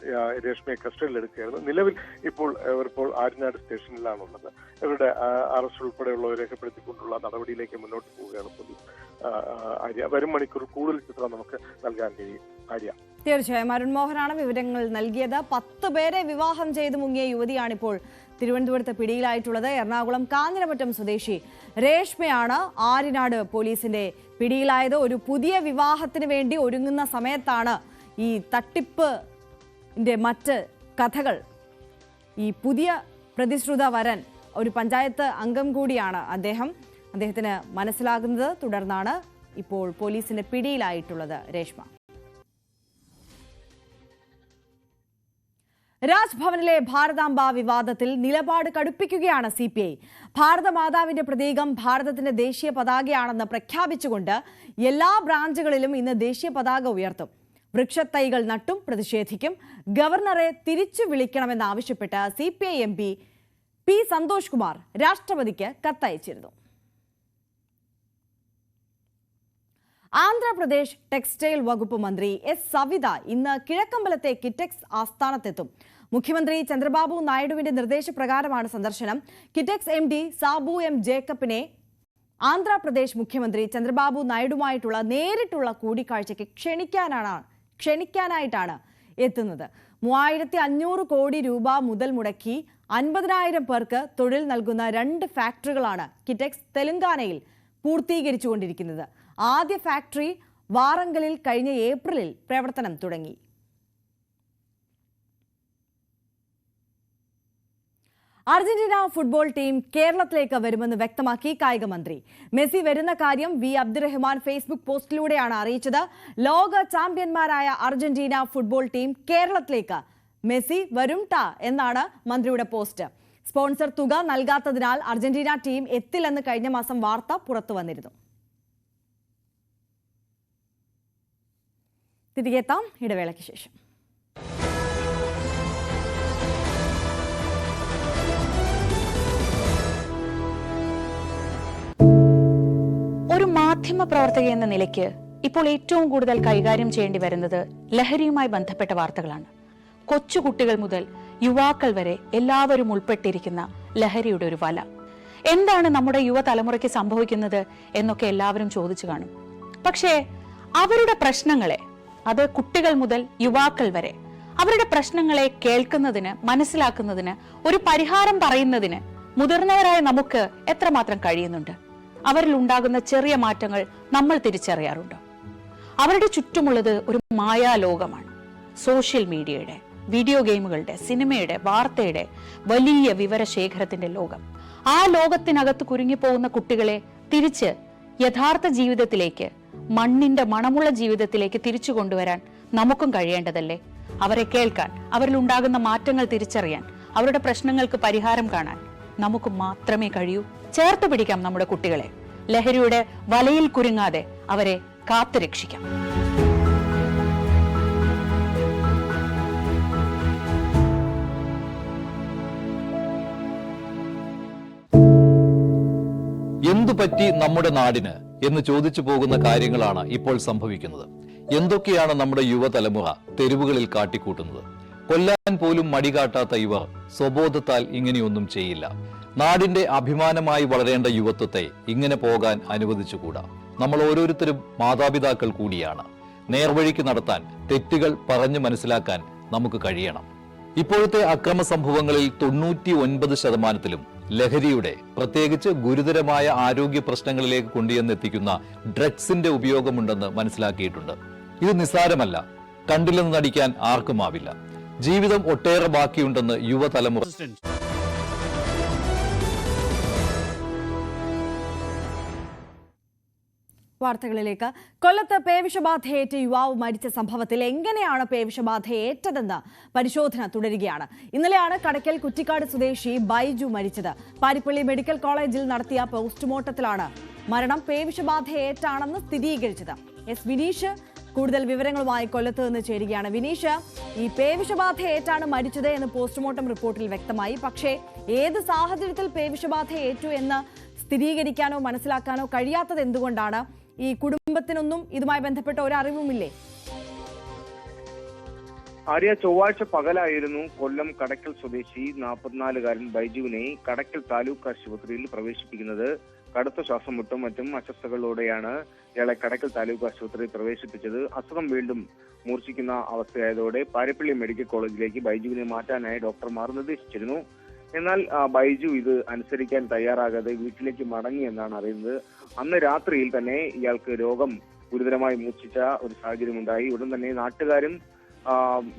രേഷ്മയെ കസ്റ്റഡിയിലെടുക്കുകയായിരുന്നു. നിലവിൽ ഇപ്പോൾ ആര്യനാട് സ്റ്റേഷനിലാണുള്ളത്. ഇവരുടെ അറസ്റ്റ് ഉൾപ്പെടെയുള്ളവരെ രേഖപ്പെടുത്തിക്കൊണ്ടുള്ള നടപടിയിലേക്ക് മുന്നോട്ട് പോവുകയാണ് പോലീസ്. ആര്യ, വരും മണിക്കൂർ കൂടുതൽ ചിത്രം നമുക്ക് നൽകാൻ കഴിയും. ആര്യ, തീർച്ചയായും അരുൺ മോഹനാണ് വിവരങ്ങൾ നൽകിയത്. 10 പേരെ വിവാഹം ചെയ്ത് മുങ്ങിയ യുവതിയാണിപ്പോൾ തിരുവനന്തപുരത്ത് പിടിയിലായിട്ടുള്ളത്. എറണാകുളം കാഞ്ഞിരമറ്റം സ്വദേശി രേഷ്മയാണ് ആര്യനാട് പോലീസിന്റെ പിടിയിലായത്. ഒരു പുതിയ വിവാഹത്തിന് വേണ്ടി ഒരുങ്ങുന്ന സമയത്താണ് ഈ തട്ടിപ്പിന്റെ മറ്റ് കഥകൾ. ഈ പുതിയ പ്രതിശ്രുത വരൻ ഒരു പഞ്ചായത്ത് അംഗം കൂടിയാണ് അദ്ദേഹത്തിന് മനസ്സിലാകുന്നത്. തുടർന്നാണ് ഇപ്പോൾ പോലീസിന്റെ പിടിയിലായിട്ടുള്ളത് രേഷ്മ. രാജ്ഭവനിലെ ഭാരതാംബ വിവാദത്തിൽ നിലപാട് കടുപ്പിക്കുകയാണ് CPI. ഭാരതമാതാവിന്റെ പ്രതീകം ഭാരതത്തിന്റെ ദേശീയ പതാകയാണെന്ന് പ്രഖ്യാപിച്ചുകൊണ്ട് എല്ലാ ബ്രാഞ്ചുകളിലും ഇന്ന് ദേശീയ പതാക ഉയർത്തും. വൃക്ഷത്തൈകൾ നട്ടും പ്രതിഷേധിക്കും. ഗവർണറെ തിരിച്ചു വിളിക്കണമെന്നാവശ്യപ്പെട്ട് CPI MP P. Santhosh Kumar രാഷ്ട്രപതിക്ക് കത്തയച്ചിരുന്നു. ആന്ധ്രാപ്രദേശ് ടെക്സ്റ്റൈൽ വകുപ്പ് മന്ത്രി S. സവിത ഇന്ന് കിഴക്കമ്പലത്തെ കിറ്റെക്സ് ആസ്ഥാനത്തെത്തും. മുഖ്യമന്ത്രി ചന്ദ്രബാബു നായിഡുവിന്റെ നിർദ്ദേശപ്രകാരമാണ് സന്ദർശനം. Kitex MD Sabu M. ജേക്കബിനെ ആന്ധ്രാപ്രദേശ് മുഖ്യമന്ത്രി ചന്ദ്രബാബു നായിഡുമായിട്ടുള്ള നേരിട്ടുള്ള കൂടിക്കാഴ്ചയ്ക്ക് ക്ഷണിക്കാനായിട്ടാണ് എത്തുന്നത്. 3500 കോടി രൂപ മുതൽ മുടക്കി 50,000 പേർക്ക് തൊഴിൽ നൽകുന്ന 2 ഫാക്ടറികളാണ് കിറ്റെക്സ് തെലങ്കാനയിൽ പൂർത്തീകരിച്ചുകൊണ്ടിരിക്കുന്നത്. ആദ്യ ഫാക്ടറി വാറങ്കലിൽ കഴിഞ്ഞ ഏപ്രിലിൽ പ്രവർത്തനം തുടങ്ങി. അർജന്റീന ഫുട്ബോൾ ടീം കേരളത്തിലേക്ക് വരുമെന്ന് വ്യക്തമാക്കി കായിക മന്ത്രി. മെസ്സി വരുന്ന കാര്യം വി അബ്ദുറഹ്മാൻ ഫേസ്ബുക്ക് പോസ്റ്റിലൂടെയാണ് അറിയിച്ചത്. ലോക ചാമ്പ്യന്മാരായ അർജന്റീന ഫുട്ബോൾ ടീം കേരളത്തിലേക്ക് മെസ്സി വരും എന്നാണ് മന്ത്രിയുടെ പോസ്റ്റ്. സ്പോൺസർ തുക നൽകാത്തതിനാൽ അർജന്റീന ടീം എത്തില്ലെന്ന് കഴിഞ്ഞ മാസം വാർത്ത പുറത്തു വന്നിരുന്നു. തിരികെത്താം ഇടവേളയ്ക്ക് ശേഷം. ഒരു മാധ്യമ പ്രവർത്തക എന്ന നിലയ്ക്ക് ഇപ്പോൾ ഏറ്റവും കൂടുതൽ കൈകാര്യം ചെയ്യേണ്ടി വരുന്നത് ലഹരിയുമായി ബന്ധപ്പെട്ട വാർത്തകളാണ്. കൊച്ചുകുട്ടികൾ മുതൽ യുവാക്കൾ വരെ എല്ലാവരും ഉൾപ്പെട്ടിരിക്കുന്ന ലഹരിയുടെ ഒരു വല. എന്താണ് നമ്മുടെ യുവതലമുറയ്ക്ക് സംഭവിക്കുന്നത് എന്നൊക്കെ എല്ലാവരും ചോദിച്ചു കാണും. പക്ഷേ അവരുടെ പ്രശ്നങ്ങളെ, അത് കുട്ടികൾ മുതൽ യുവാക്കൾ വരെ, അവരുടെ പ്രശ്നങ്ങളെ കേൾക്കുന്നതിന്, മനസ്സിലാക്കുന്നതിന്, ഒരു പരിഹാരം പറയുന്നതിന് മുതിർന്നവരായ നമുക്ക് എത്രമാത്രം കഴിയുന്നുണ്ട്? അവരിൽ ഉണ്ടാകുന്ന ചെറിയ മാറ്റങ്ങൾ നമ്മൾ തിരിച്ചറിയാറുണ്ടോ? അവരുടെ ചുറ്റുമുള്ളത് ഒരു മായാലോകമാണ്. സോഷ്യൽ മീഡിയയുടെ, വീഡിയോ ഗെയിമുകളുടെ, സിനിമയുടെ, വാർത്തയുടെ വലിയ വിവരശേഖരത്തിന്റെ ലോകം. ആ ലോകത്തിനകത്ത് കുരുങ്ങിപ്പോകുന്ന കുട്ടികളെ തിരിച്ച് യഥാർത്ഥ ജീവിതത്തിലേക്ക്, മണ്ണിന്റെ മണമുള്ള ജീവിതത്തിലേക്ക് തിരിച്ചു കൊണ്ടുവരാൻ നമുക്കും കഴിയേണ്ടതല്ലേ? അവരെ കേൾക്കാൻ, അവരിൽ ഉണ്ടാകുന്ന മാറ്റങ്ങൾ തിരിച്ചറിയാൻ, അവരുടെ പ്രശ്നങ്ങൾക്ക് പരിഹാരം കാണാൻ നമുക്ക് മാത്രമേ കഴിയൂ. ചേർത്ത് പിടിക്കാം നമ്മുടെ കുട്ടികളെ. ലഹരിയുടെ വലയിൽ കുരുങ്ങാതെ അവരെ കാത്തുരക്ഷിക്കാം. എന്തുപറ്റി നമ്മുടെ നാടിന് എന്ന് ചോദിച്ചു പോകുന്ന കാര്യങ്ങളാണ് ഇപ്പോൾ സംഭവിക്കുന്നത്. എന്തൊക്കെയാണ് നമ്മുടെ യുവതലമുറ തെരുവുകളിൽ കാട്ടിക്കൂട്ടുന്നത്? കൊല്ലാൻ പോലും മടികാട്ടാത്ത ഇവർ സ്വബോധത്താൽ ഇങ്ങനെയൊന്നും ചെയ്യില്ല. നാടിന്റെ അഭിമാനമായി വളരേണ്ട യുവത്വത്തെ ഇങ്ങനെ പോകാൻ അനുവദിച്ചുകൂടാ. നമ്മൾ ഓരോരുത്തരും മാതാപിതാക്കൾ കൂടിയാണ്. നേർവഴിക്ക് നടത്താൻ, തെറ്റുകൾ പറഞ്ഞു മനസ്സിലാക്കാൻ നമുക്ക് കഴിയണം. ഇപ്പോഴത്തെ അക്രമ സംഭവങ്ങളിൽ 99% ലഹരിയുടെ, പ്രത്യേകിച്ച് ഗുരുതരമായ ആരോഗ്യ പ്രശ്നങ്ങളിലേക്ക് കൊണ്ടുവന്നെത്തിക്കുന്ന ഡ്രഗ്സിന്റെ ഉപയോഗമുണ്ടെന്ന് മനസ്സിലാക്കിയിട്ടുണ്ട്. ഇത് നിസ്സാരമല്ല. കണ്ടില്ലെന്ന് നടിക്കാൻ ആർക്കുമാവില്ല. ജീവിതം ഒട്ടേറെ ബാക്കിയുണ്ടെന്ന് യുവതലമുറ. വാർത്തകളിലേക്ക്. കൊല്ലത്ത് പേവിഷബാധയേറ്റ് യുവാവ് മരിച്ച സംഭവത്തിൽ എങ്ങനെയാണ് പേവിഷബാധയേറ്റതെന്ന് പരിശോധന തുടരുകയാണ്. ഇന്നലെയാണ് കടയ്ക്കൽ കുറ്റിക്കാട് സ്വദേശി ബൈജു മരിച്ചത്. പാരിപ്പള്ളി മെഡിക്കൽ കോളേജിൽ നടത്തിയ പോസ്റ്റ്മോർട്ടത്തിലാണ് മരണം പേവിഷബാധയേറ്റാണെന്ന് സ്ഥിരീകരിച്ചത്. എസ് വിനീഷ് കൂടുതൽ വിവരങ്ങളുമായി കൊല്ലത്ത് നിന്ന് ചേരുകയാണ്. വിനീഷ്, ഈ പേവിഷബാധയേറ്റാണ് മരിച്ചത് എന്ന് പോസ്റ്റ്മോർട്ടം റിപ്പോർട്ടിൽ വ്യക്തമായി. പക്ഷേ ഏത് സാഹചര്യത്തിൽ പേവിഷബാധയേറ്റു എന്ന് സ്ഥിരീകരിക്കാനോ മനസ്സിലാക്കാനോ കഴിയാത്തത് എന്തുകൊണ്ടാണ്? ഈ കുടുംബത്തിനൊന്നും ഇതുമായി ബന്ധപ്പെട്ട ഒരു അറിവുമില്ലേ? ആര്യ, ചൊവ്വാഴ്ച പകലായിരുന്നു കൊല്ലം കടയ്ക്കൽ സ്വദേശി 44-കാരൻ ബൈജുവിനെ കടയ്ക്കൽ താലൂക്ക് ആശുപത്രിയിൽ പ്രവേശിപ്പിക്കുന്നത്. കടുത്ത ശ്വാസം മുട്ടും മറ്റും അസ്വസ്ഥതകളോടെയാണ് ഇയാളെ കടയ്ക്കൽ താലൂക്ക് ആശുപത്രിയിൽ പ്രവേശിപ്പിച്ചത്. അസുഖം വീണ്ടും മൂർച്ഛിക്കുന്ന അവസ്ഥയായതോടെ പാരിപ്പള്ളി മെഡിക്കൽ കോളേജിലേക്ക് ബൈജുവിനെ മാറ്റാനായി ഡോക്ടർമാർ നിർദ്ദേശിച്ചിരുന്നു. എന്നാൽ ബൈജു ഇത് അനുസരിക്കാൻ തയ്യാറാകാതെ വീട്ടിലേക്ക് മടങ്ങി എന്നാണ് അറിയുന്നത്. അന്ന് രാത്രിയിൽ തന്നെ ഇയാൾക്ക് രോഗം ഗുരുതരമായി മൂർച്ഛിച്ച ഒരു സാഹചര്യമുണ്ടായി. ഉടൻ തന്നെ നാട്ടുകാരും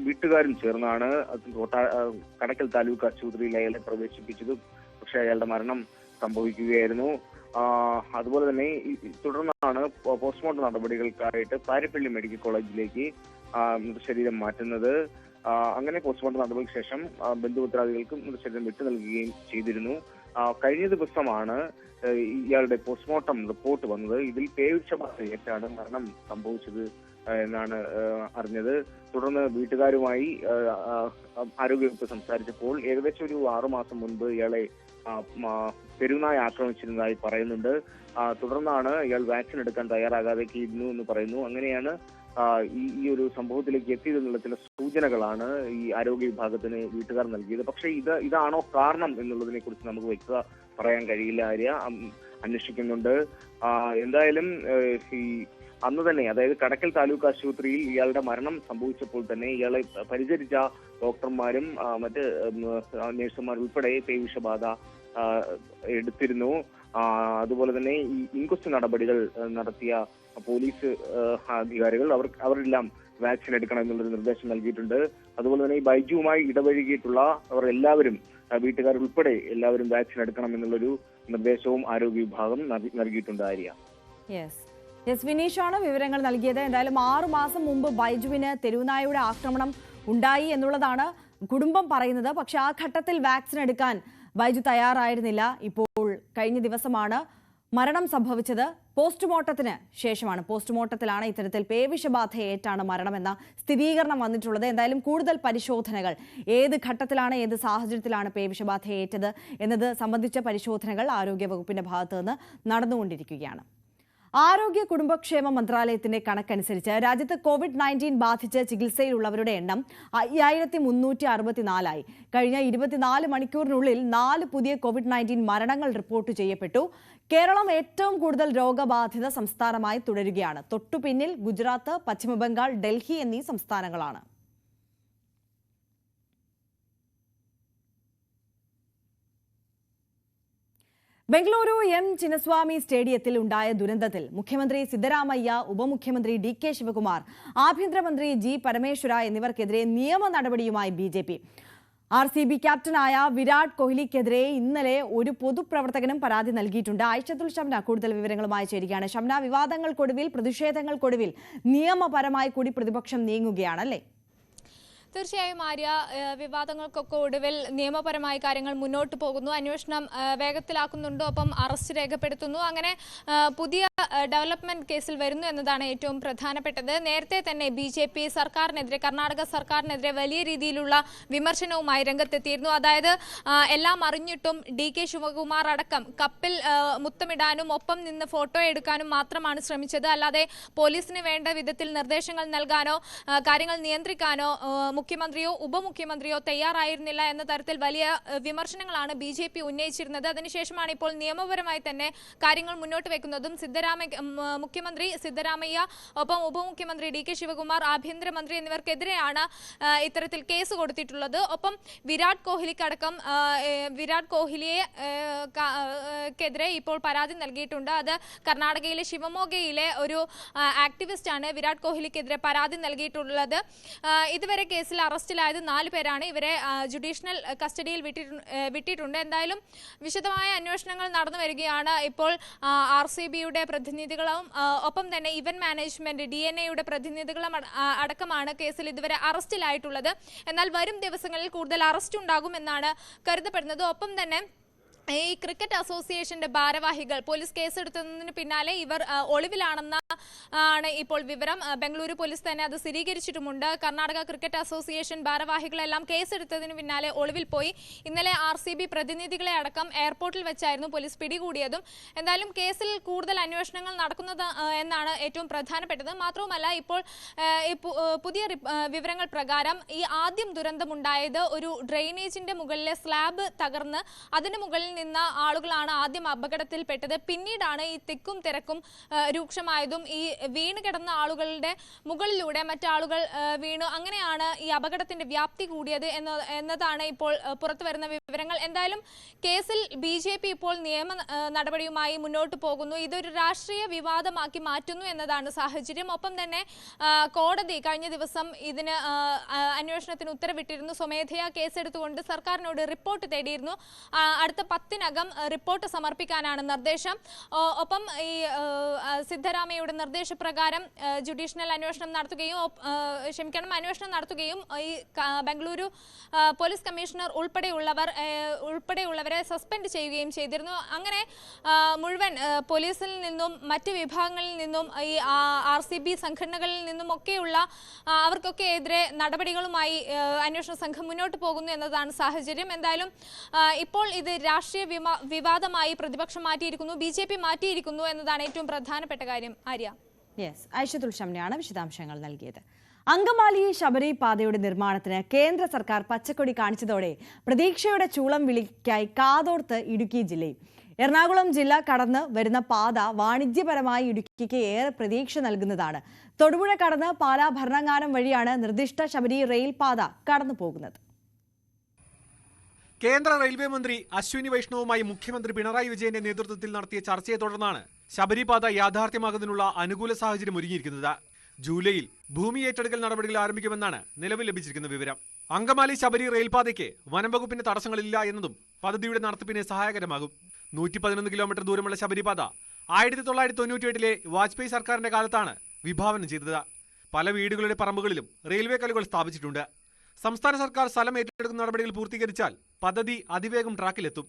വീട്ടുകാരും ചേർന്നാണ് കടയ്ക്കൽ താലൂക്ക് ആശുപത്രിയിൽ അയാളെ പ്രവേശിപ്പിച്ചത്. പക്ഷെ അയാളുടെ മരണം സംഭവിക്കുകയായിരുന്നു. അതുപോലെ തന്നെ തുടർന്നാണ് പോസ്റ്റ്മോർട്ടം നടപടികൾക്കായിട്ട് പാരിപ്പള്ളി മെഡിക്കൽ കോളേജിലേക്ക് മൃതശരീരം മാറ്റുന്നത്. അങ്ങനെ പോസ്റ്റ്മോർട്ടം നടപടിക്ക് ശേഷം ബന്ധുമിത്രാദികൾക്കും മൃതശരീരം വിട്ടു നൽകുകയും ചെയ്തിരുന്നു. കഴിഞ്ഞ ദിവസമാണ് ഇയാളുടെ പോസ്റ്റ്മോർട്ടം റിപ്പോർട്ട് വന്നത്. ഇതിൽ പേവിഷബാധയേറ്റാണ് മരണം സംഭവിച്ചത് എന്നാണ് അറിഞ്ഞത്. തുടർന്ന് വീട്ടുകാരുമായി ആരോഗ്യവകുപ്പ് സംസാരിച്ചപ്പോൾ ഏകദേശം ഒരു 6 മാസം മുൻപ് ഇയാളെ തെരുവുനായ ആക്രമിച്ചിരുന്നതായി പറയുന്നുണ്ട്. തുടർന്നാണ് ഇയാൾ വാക്സിൻ എടുക്കാൻ തയ്യാറാകാതെ ഇരുന്നു എന്ന് പറയുന്നു. അങ്ങനെയാണ് ഈ ഒരു സംഭവത്തിലേക്ക് എത്തിയതെന്നുള്ള ചില സൂചനകളാണ് ഈ ആരോഗ്യ വിഭാഗത്തിന് വീട്ടുകാർ നൽകിയത്. പക്ഷെ ഇതാണോ കാരണം എന്നുള്ളതിനെ കുറിച്ച് നമുക്ക് വ്യക്തത പറയാൻ കഴിയില്ല. ആര്യ, അന്വേഷിക്കുന്നുണ്ട്. എന്തായാലും ഈ അന്ന് തന്നെ, അതായത് കടയ്ക്കൽ താലൂക്ക് ആശുപത്രിയിൽ ഇയാളുടെ മരണം സംഭവിച്ചപ്പോൾ തന്നെ ഇയാളെ പരിചരിച്ച ഡോക്ടർമാരും മറ്റ് നഴ്സുമാർ ഉൾപ്പെടെ പേവിഷബാധ എടുത്തിരുന്നു. അതുപോലെ തന്നെ ഈ ഇൻക്വസ്റ്റ് നടപടികൾ നടത്തിയ പോലീസ് അധികാരികൾ അവരെല്ലാം വാക്സിൻ എടുക്കണം എന്നുള്ളൊരു നിർദ്ദേശം നൽകിയിട്ടുണ്ട്. അതുപോലെ തന്നെ ഈ ബൈജുവുമായി ഇടപഴകിയിട്ടുള്ള അവർ എല്ലാവരും വീട്ടുകാരുൾപ്പെടെ എല്ലാവരും വാക്സിൻ എടുക്കണം എന്നുള്ളൊരു നിർദ്ദേശവും ആരോഗ്യ വിഭാഗം നൽകിയിട്ടുണ്ട്. ആര്യ. യെസ് വിനീഷാണ് വിവരങ്ങൾ നൽകിയത്. എന്തായാലും 6 മാസം മുമ്പ് ബൈജുവിന് തെരുവുനായയുടെ ആക്രമണം ഉണ്ടായി എന്നുള്ളതാണ് കുടുംബം പറയുന്നത്. പക്ഷെ ആ ഘട്ടത്തിൽ വാക്സിൻ എടുക്കാൻ ബൈജു തയ്യാറായിരുന്നില്ല. ഇപ്പോൾ കഴിഞ്ഞ ദിവസമാണ് മരണം സംഭവിച്ചത്. പോസ്റ്റ്മോർട്ടത്തിന് ശേഷമാണ്, പോസ്റ്റ്മോർട്ടത്തിലാണ് ഇത്തരത്തിൽ പേവിഷബാധയേറ്റാണ് മരണമെന്ന സ്ഥിരീകരണം വന്നിട്ടുള്ളത്. എന്തായാലും കൂടുതൽ പരിശോധനകൾ, ഏത് ഘട്ടത്തിലാണ് ഏത് സാഹചര്യത്തിലാണ് പേവിഷബാധയേറ്റത് എന്നത് സംബന്ധിച്ച പരിശോധനകൾ ആരോഗ്യവകുപ്പിന്റെ ഭാഗത്തു നിന്ന് നടന്നുകൊണ്ടിരിക്കുകയാണ്. ആരോഗ്യ കുടുംബക്ഷേമ മന്ത്രാലയത്തിന്റെ കണക്കനുസരിച്ച് രാജ്യത്ത് COVID-19 ബാധിച്ച് ചികിത്സയിലുള്ളവരുടെ എണ്ണം 5364 കഴിഞ്ഞ 24 മണിക്കൂറിനുള്ളിൽ 4 പുതിയ COVID-19 മരണങ്ങൾ റിപ്പോർട്ട് ചെയ്യപ്പെട്ടു. കേരളം ഏറ്റവും കൂടുതൽ രോഗബാധിത സംസ്ഥാനമായി തുടരുകയാണ്. തൊട്ടുപിന്നിൽ ഗുജറാത്ത്, പശ്ചിമബംഗാൾ, ഡൽഹി എന്നീ സംസ്ഥാനങ്ങളാണ്. ബംഗളൂരു എം ചിന്നസ്വാമി സ്റ്റേഡിയത്തിൽ ഉണ്ടായ ദുരന്തത്തിൽ മുഖ്യമന്ത്രി സിദ്ധരാമയ്യ, ഉപമുഖ്യമന്ത്രി DK ശിവകുമാർ, ആഭ്യന്തരമന്ത്രി G പരമേശ്വര എന്നിവർക്കെതിരെ നിയമ നടപടിയുമായി BJP. RCB ക്യാപ്റ്റനായ വിരാട് കോഹ്ലിക്കെതിരെ ഇന്നലെ ഒരു പൊതുപ്രവർത്തകനും പരാതി നൽകിയിട്ടുണ്ട്. ആയിഷത്തുൽ ഷംന കൂടുതൽ വിവരങ്ങളുമായി ചേരുകയാണ്. ഷംന, വിവാദങ്ങൾക്കൊടുവിൽ, പ്രതിഷേധങ്ങൾക്കൊടുവിൽ നിയമപരമായി കൂടി പ്രതിപക്ഷം നീങ്ങുകയാണല്ലേ? തീർച്ചയായും ആര്യ, വിവാദങ്ങൾക്കൊക്കെ ഒടുവിൽ നിയമപരമായ കാര്യങ്ങൾ മുന്നോട്ട് പോകുന്നു. അന്വേഷണം വേഗത്തിലാക്കുന്നുണ്ട്, ഒപ്പം അറസ്റ്റ് രേഖപ്പെടുത്തുന്നു. അങ്ങനെ പുതിയ ഡെവലപ്മെന്റ് കേസിൽ വരുന്നു എന്നതാണ് ഏറ്റവും പ്രധാനപ്പെട്ടത്. നേരത്തെ തന്നെ BJP സർക്കാരിനെതിരെ, കർണാടക സർക്കാരിനെതിരെ വലിയ രീതിയിലുള്ള വിമർശനവുമായി രംഗത്തെത്തിയിരുന്നു. അതായത് എല്ലാം അറിഞ്ഞിട്ടും DK ശിവകുമാർ അടക്കം കപ്പിൽ മുത്തമിടാനും ഒപ്പം നിന്ന് ഫോട്ടോ എടുക്കാനും മാത്രമാണ് ശ്രമിച്ചത്. അല്ലാതെ പോലീസിന് വേണ്ട വിധത്തിൽ നിർദ്ദേശങ്ങൾ നൽകാനോ കാര്യങ്ങൾ നിയന്ത്രിക്കാനോ മുഖ്യമന്ത്രിയോ ഉപമുഖ്യമന്ത്രിയോ തയ്യാറായിരുന്നില്ല എന്ന തരത്തിൽ വലിയ വിമർശനങ്ങളാണ് BJP ഉന്നയിച്ചിരുന്നത്. അതിനുശേഷമാണ് ഇപ്പോൾ നിയമപരമായി തന്നെ കാര്യങ്ങൾ മുന്നോട്ട് വെക്കുന്നതും. മുഖ്യമന്ത്രി സിദ്ധരാമയ്യ, ഒപ്പം ഉപമുഖ്യമന്ത്രി DK ശിവകുമാർ, ആഭ്യന്തരമന്ത്രി എന്നിവർക്കെതിരെയാണ് ഇത്തരത്തിൽ കേസ് കൊടുത്തിട്ടുള്ളത്. ഒപ്പം വിരാട് കോഹ്ലിയെതിരെ ഇപ്പോൾ പരാതി നൽകിയിട്ടുണ്ട്. അത് കർണാടകയിലെ ശിവമോഗയിലെ ഒരു ആക്ടിവിസ്റ്റാണ് വിരാട് കോഹ്ലിക്കെതിരെ പരാതി നൽകിയിട്ടുള്ളത്. ഇതുവരെ കേസിൽ അറസ്റ്റിലായത് 4 പേരാണ്. ഇവരെ ജുഡീഷ്യൽ കസ്റ്റഡിയിൽ വിട്ടിട്ടുണ്ട്. എന്തായാലും വിശദമായ അന്വേഷണങ്ങൾ നടന്നു വരികയാണ്. ഇപ്പോൾ RCBയുടെ പ്രതിനിധികളും ഒപ്പം തന്നെ ഇവന്റ് മാനേജ്മെന്റ് DNA-യുടെ പ്രതിനിധികളും അടക്കമാണ് കേസിൽ ഇതുവരെ അറസ്റ്റിലായിട്ടുള്ളത്. എന്നാൽ വരും ദിവസങ്ങളിൽ കൂടുതൽ അറസ്റ്റ് ഉണ്ടാകുമെന്നാണ് കരുതപ്പെടുന്നത്. ഒപ്പം തന്നെ ഈ ക്രിക്കറ്റ് അസോസിയേഷന്റെ ഭാരവാഹികൾ പോലീസ് കേസെടുത്തതിന് പിന്നാലെ ഇവർ ഒളിവിലാണെന്ന ആണ് ഇപ്പോൾ വിവരം. ബംഗളൂരു പോലീസ് തന്നെ അത് സ്ഥിരീകരിച്ചിട്ടുമുണ്ട്. കർണാടക ക്രിക്കറ്റ് അസോസിയേഷൻ ഭാരവാഹികളെല്ലാം കേസെടുത്തതിന് പിന്നാലെ ഒളിവിൽ പോയി. ഇന്നലെ RCB പ്രതിനിധികളെ അടക്കം എയർപോർട്ടിൽ വെച്ചായിരുന്നു പോലീസ് പിടികൂടിയതും. എന്തായാലും കേസിൽ കൂടുതൽ അന്വേഷണങ്ങൾ നടക്കുന്നത് എന്നാണ് ഏറ്റവും പ്രധാനപ്പെട്ടത്. മാത്രവുമല്ല, ഇപ്പോൾ പുതിയ വിവരങ്ങൾ പ്രകാരം ഈ ആദ്യം ദുരന്തമുണ്ടായത് ഒരു ഡ്രെയിനേജിന്റെ മുകളിലെ സ്ലാബ് തകർന്ന് അതിന് മുകളിൽ നിന്ന ആളുകളാണ് ആദ്യം അപകടത്തിൽപ്പെട്ടത്. പിന്നീടാണ് ഈ തിക്കും തിരക്കും രൂക്ഷമായതും ഈ വീണ് കിടന്ന ആളുകളുടെ മുകളിലൂടെ മറ്റാളുകൾ വീണു. അങ്ങനെയാണ് ഈ അപകടത്തിന്റെ വ്യാപ്തി കൂടിയത് എന്നതാണ് ഇപ്പോൾ പുറത്തു വരുന്ന വിവരങ്ങൾ. എന്തായാലും കേസിൽ BJP ഇപ്പോൾ നിയമ നടപടിയുമായി മുന്നോട്ട് പോകുന്നു. ഇതൊരു രാഷ്ട്രീയ വിവാദമാക്കി മാറ്റുന്നു എന്നതാണ് സാഹചര്യം. ഒപ്പം തന്നെ കോടതി കഴിഞ്ഞ ദിവസം ഇതിന് അന്വേഷണത്തിന് ഉത്തരവിട്ടിരുന്നു. സ്വമേധയാ കേസെടുത്തുകൊണ്ട് സർക്കാരിനോട് റിപ്പോർട്ട് തേടിയിരുന്നു. അടുത്ത 10-നകം റിപ്പോർട്ട് സമർപ്പിക്കാനാണ് നിർദ്ദേശം. ഒപ്പം ഈ സിദ്ധരാമയ്യയുടെ നിർദ്ദേശപ്രകാരം ജുഡീഷ്യൽ അന്വേഷണം നടത്തുകയും ഈ ബംഗളൂരു പോലീസ് കമ്മീഷണർ ഉൾപ്പെടെയുള്ളവരെ സസ്പെൻഡ് ചെയ്യുകയും ചെയ്തിരുന്നു. അങ്ങനെ മുഴുവൻ പോലീസിൽ നിന്നും മറ്റ് വിഭാഗങ്ങളിൽ നിന്നും ഈ RCB സംഘടനകളിൽ നിന്നും ഒക്കെയുള്ള അവർക്കൊക്കെ എതിരെ നടപടികളുമായി അന്വേഷണ സംഘം മുന്നോട്ട് പോകുന്നു എന്നതാണ് സാഹചര്യം. എന്തായാലും ഇപ്പോൾ ഇത് രാഷ്ട്രീയ വിവാദമായി പ്രതിപക്ഷം മാറ്റിയിരിക്കുന്നു, BJP മാറ്റിയിരിക്കുന്നു എന്നതാണ് ഏറ്റവും പ്രധാനപ്പെട്ട കാര്യം. ആര്യ. ഐഷത്തുൽ ഷംനയാണ് വിശദാംശങ്ങൾ നൽകിയത്. അങ്കമാലി ശബരി പാതയുടെ നിർമ്മാണത്തിന് കേന്ദ്ര സർക്കാർ പച്ചക്കൊടി കാണിച്ചതോടെ പ്രതീക്ഷയുടെ ചൂളം വിളിക്കായി കാതോർത്ത് ഇടുക്കി ജില്ലയിൽ. എറണാകുളം ജില്ല കടന്ന് വരുന്ന പാത വാണിജ്യപരമായി ഇടുക്കിക്ക് ഏറെ പ്രതീക്ഷ നൽകുന്നതാണ്. തൊടുപുഴ കടന്ന് പാലാ ഭരണങ്ങാനം വഴിയാണ് നിർദ്ദിഷ്ട ശബരി റെയിൽ പാത കടന്നു പോകുന്നത്. കേന്ദ്ര റെയിൽവേ മന്ത്രി അശ്വിനി വൈഷ്ണവുമായി മുഖ്യമന്ത്രി പിണറായി വിജയന്റെ നേതൃത്വത്തിൽ നടത്തിയ ചർച്ചയെ തുടർന്നാണ് ശബരിപാത യാഥാർത്ഥ്യമാകുന്നതിനുള്ള അനുകൂല സാഹചര്യം ഒരുങ്ങിയിരിക്കുന്നത്. ജൂലൈയിൽ ഭൂമി ഏറ്റെടുക്കൽ നടപടികൾ ആരംഭിക്കുമെന്നാണ് നിലവിൽ ലഭിച്ചിരിക്കുന്ന വിവരം. അങ്കമാലി ശബരി റെയിൽപാതയ്ക്ക് വനംവകുപ്പിന്റെ തടസ്സങ്ങളില്ല എന്നതും പദ്ധതിയുടെ നടത്തിപ്പിന് സഹായകരമാകും. 111 കിലോമീറ്റർ ദൂരമുള്ള ശബരിപാത 1998 വാജ്പേയി സർക്കാരിന്റെ കാലത്താണ് വിഭാവനം ചെയ്തത്. പല വീടുകളുടെ പറമ്പുകളിലും റെയിൽവേ കല്ലുകൾ സ്ഥാപിച്ചിട്ടുണ്ട്. സംസ്ഥാന സർക്കാർ സ്ഥലം ഏറ്റെടുക്കുന്ന നടപടികൾ പൂർത്തീകരിച്ചാൽ പദ്ധതി അതിവേഗം ട്രാക്കിലെത്തും.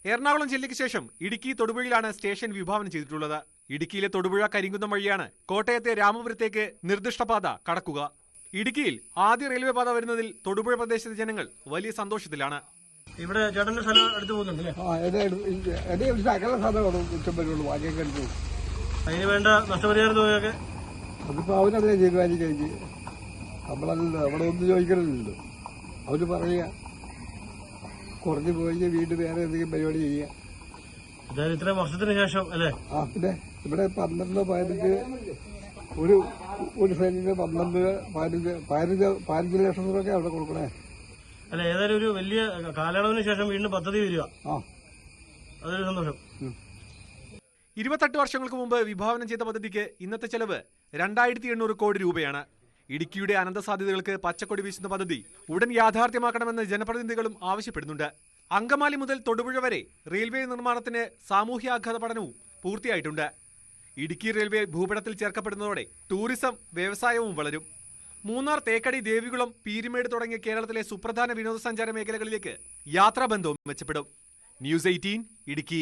എറണാകുളം ജില്ലയ്ക്ക് ശേഷം ഇടുക്കി തൊടുപുഴയിലാണ് സ്റ്റേഷൻ വിഭാവനം ചെയ്തിട്ടുള്ളത്. ഇടുക്കിയിലെ തൊടുപുഴ കരിങ്കുന്നം വഴിയാണ് കോട്ടയത്തെ രാമപുരത്തേക്ക് നിർദ്ദിഷ്ട പാത കടക്കുക. ഇടുക്കിയിൽ ആദ്യ റെയിൽവേ പാത വരുന്നതിൽ തൊടുപുഴ പ്രദേശത്തെ ജനങ്ങൾ വലിയ സന്തോഷത്തിലാണ്. ഇവിടെ ചേട്ടന്റെ സ്ഥലം അടുത്ത് പോകുന്നുണ്ടല്ലേ? അതിന് വേണ്ട നഷ്ടപരിഹാര തുകയൊക്കെ അതിപ്പോ അവരതേ തീരുമാനിച്ചു കഴിഞ്ഞ് നമ്മളല്ല അവിടെ ഒന്നും ചോദിക്കണമല്ലോ. അവര് പറയുക കുറഞ്ഞു പോയി വീണ്ടും വേറെ എന്തെങ്കിലും പരിപാടി ചെയ്യുക. അതായത് ഇത്രയും വർഷത്തിന് ശേഷം അല്ലേ? പിന്നെ ഇവിടെ 12-15 ഒരു സെന്റിന് 15 ലക്ഷം രൂപയൊക്കെ അവിടെ കൊടുക്കണേ. അല്ല ഏതായാലും ഒരു വലിയ കാലയളവിന് ശേഷം വീണ്ടും പദ്ധതി വരിക. അതൊരു സന്തോഷം. 28 വർഷങ്ങൾക്ക് മുമ്പ് വിഭാവനം ചെയ്ത പദ്ധതിക്ക് ഇന്നത്തെ ചെലവ് 2800 കോടി രൂപയാണ്. ഇടുക്കിയുടെ അനന്ത സാധ്യതകൾക്ക് പച്ചക്കൊടി വീശുന്ന പദ്ധതി ഉടൻ യാഥാർത്ഥ്യമാക്കണമെന്ന് ജനപ്രതിനിധികളും ആവശ്യപ്പെടുന്നുണ്ട്. അങ്കമാലി മുതൽ തൊടുപുഴ വരെ റെയിൽവേ നിർമ്മാണത്തിന് സാമൂഹ്യാഘാത പഠനവും പൂർത്തിയായിട്ടുണ്ട്. ഇടുക്കി റെയിൽവേ ഭൂപടത്തിൽ ചേർക്കപ്പെടുന്നതോടെ ടൂറിസം വ്യവസായവും വളരും. മൂന്നാർ, തേക്കടി, ദേവികുളം, പീരുമേട് തുടങ്ങിയ കേരളത്തിലെ സുപ്രധാന വിനോദസഞ്ചാര മേഖലകളിലേക്ക് യാത്രാബന്ധവും മെച്ചപ്പെടും. ന്യൂസ് 18 ഇടുക്കി.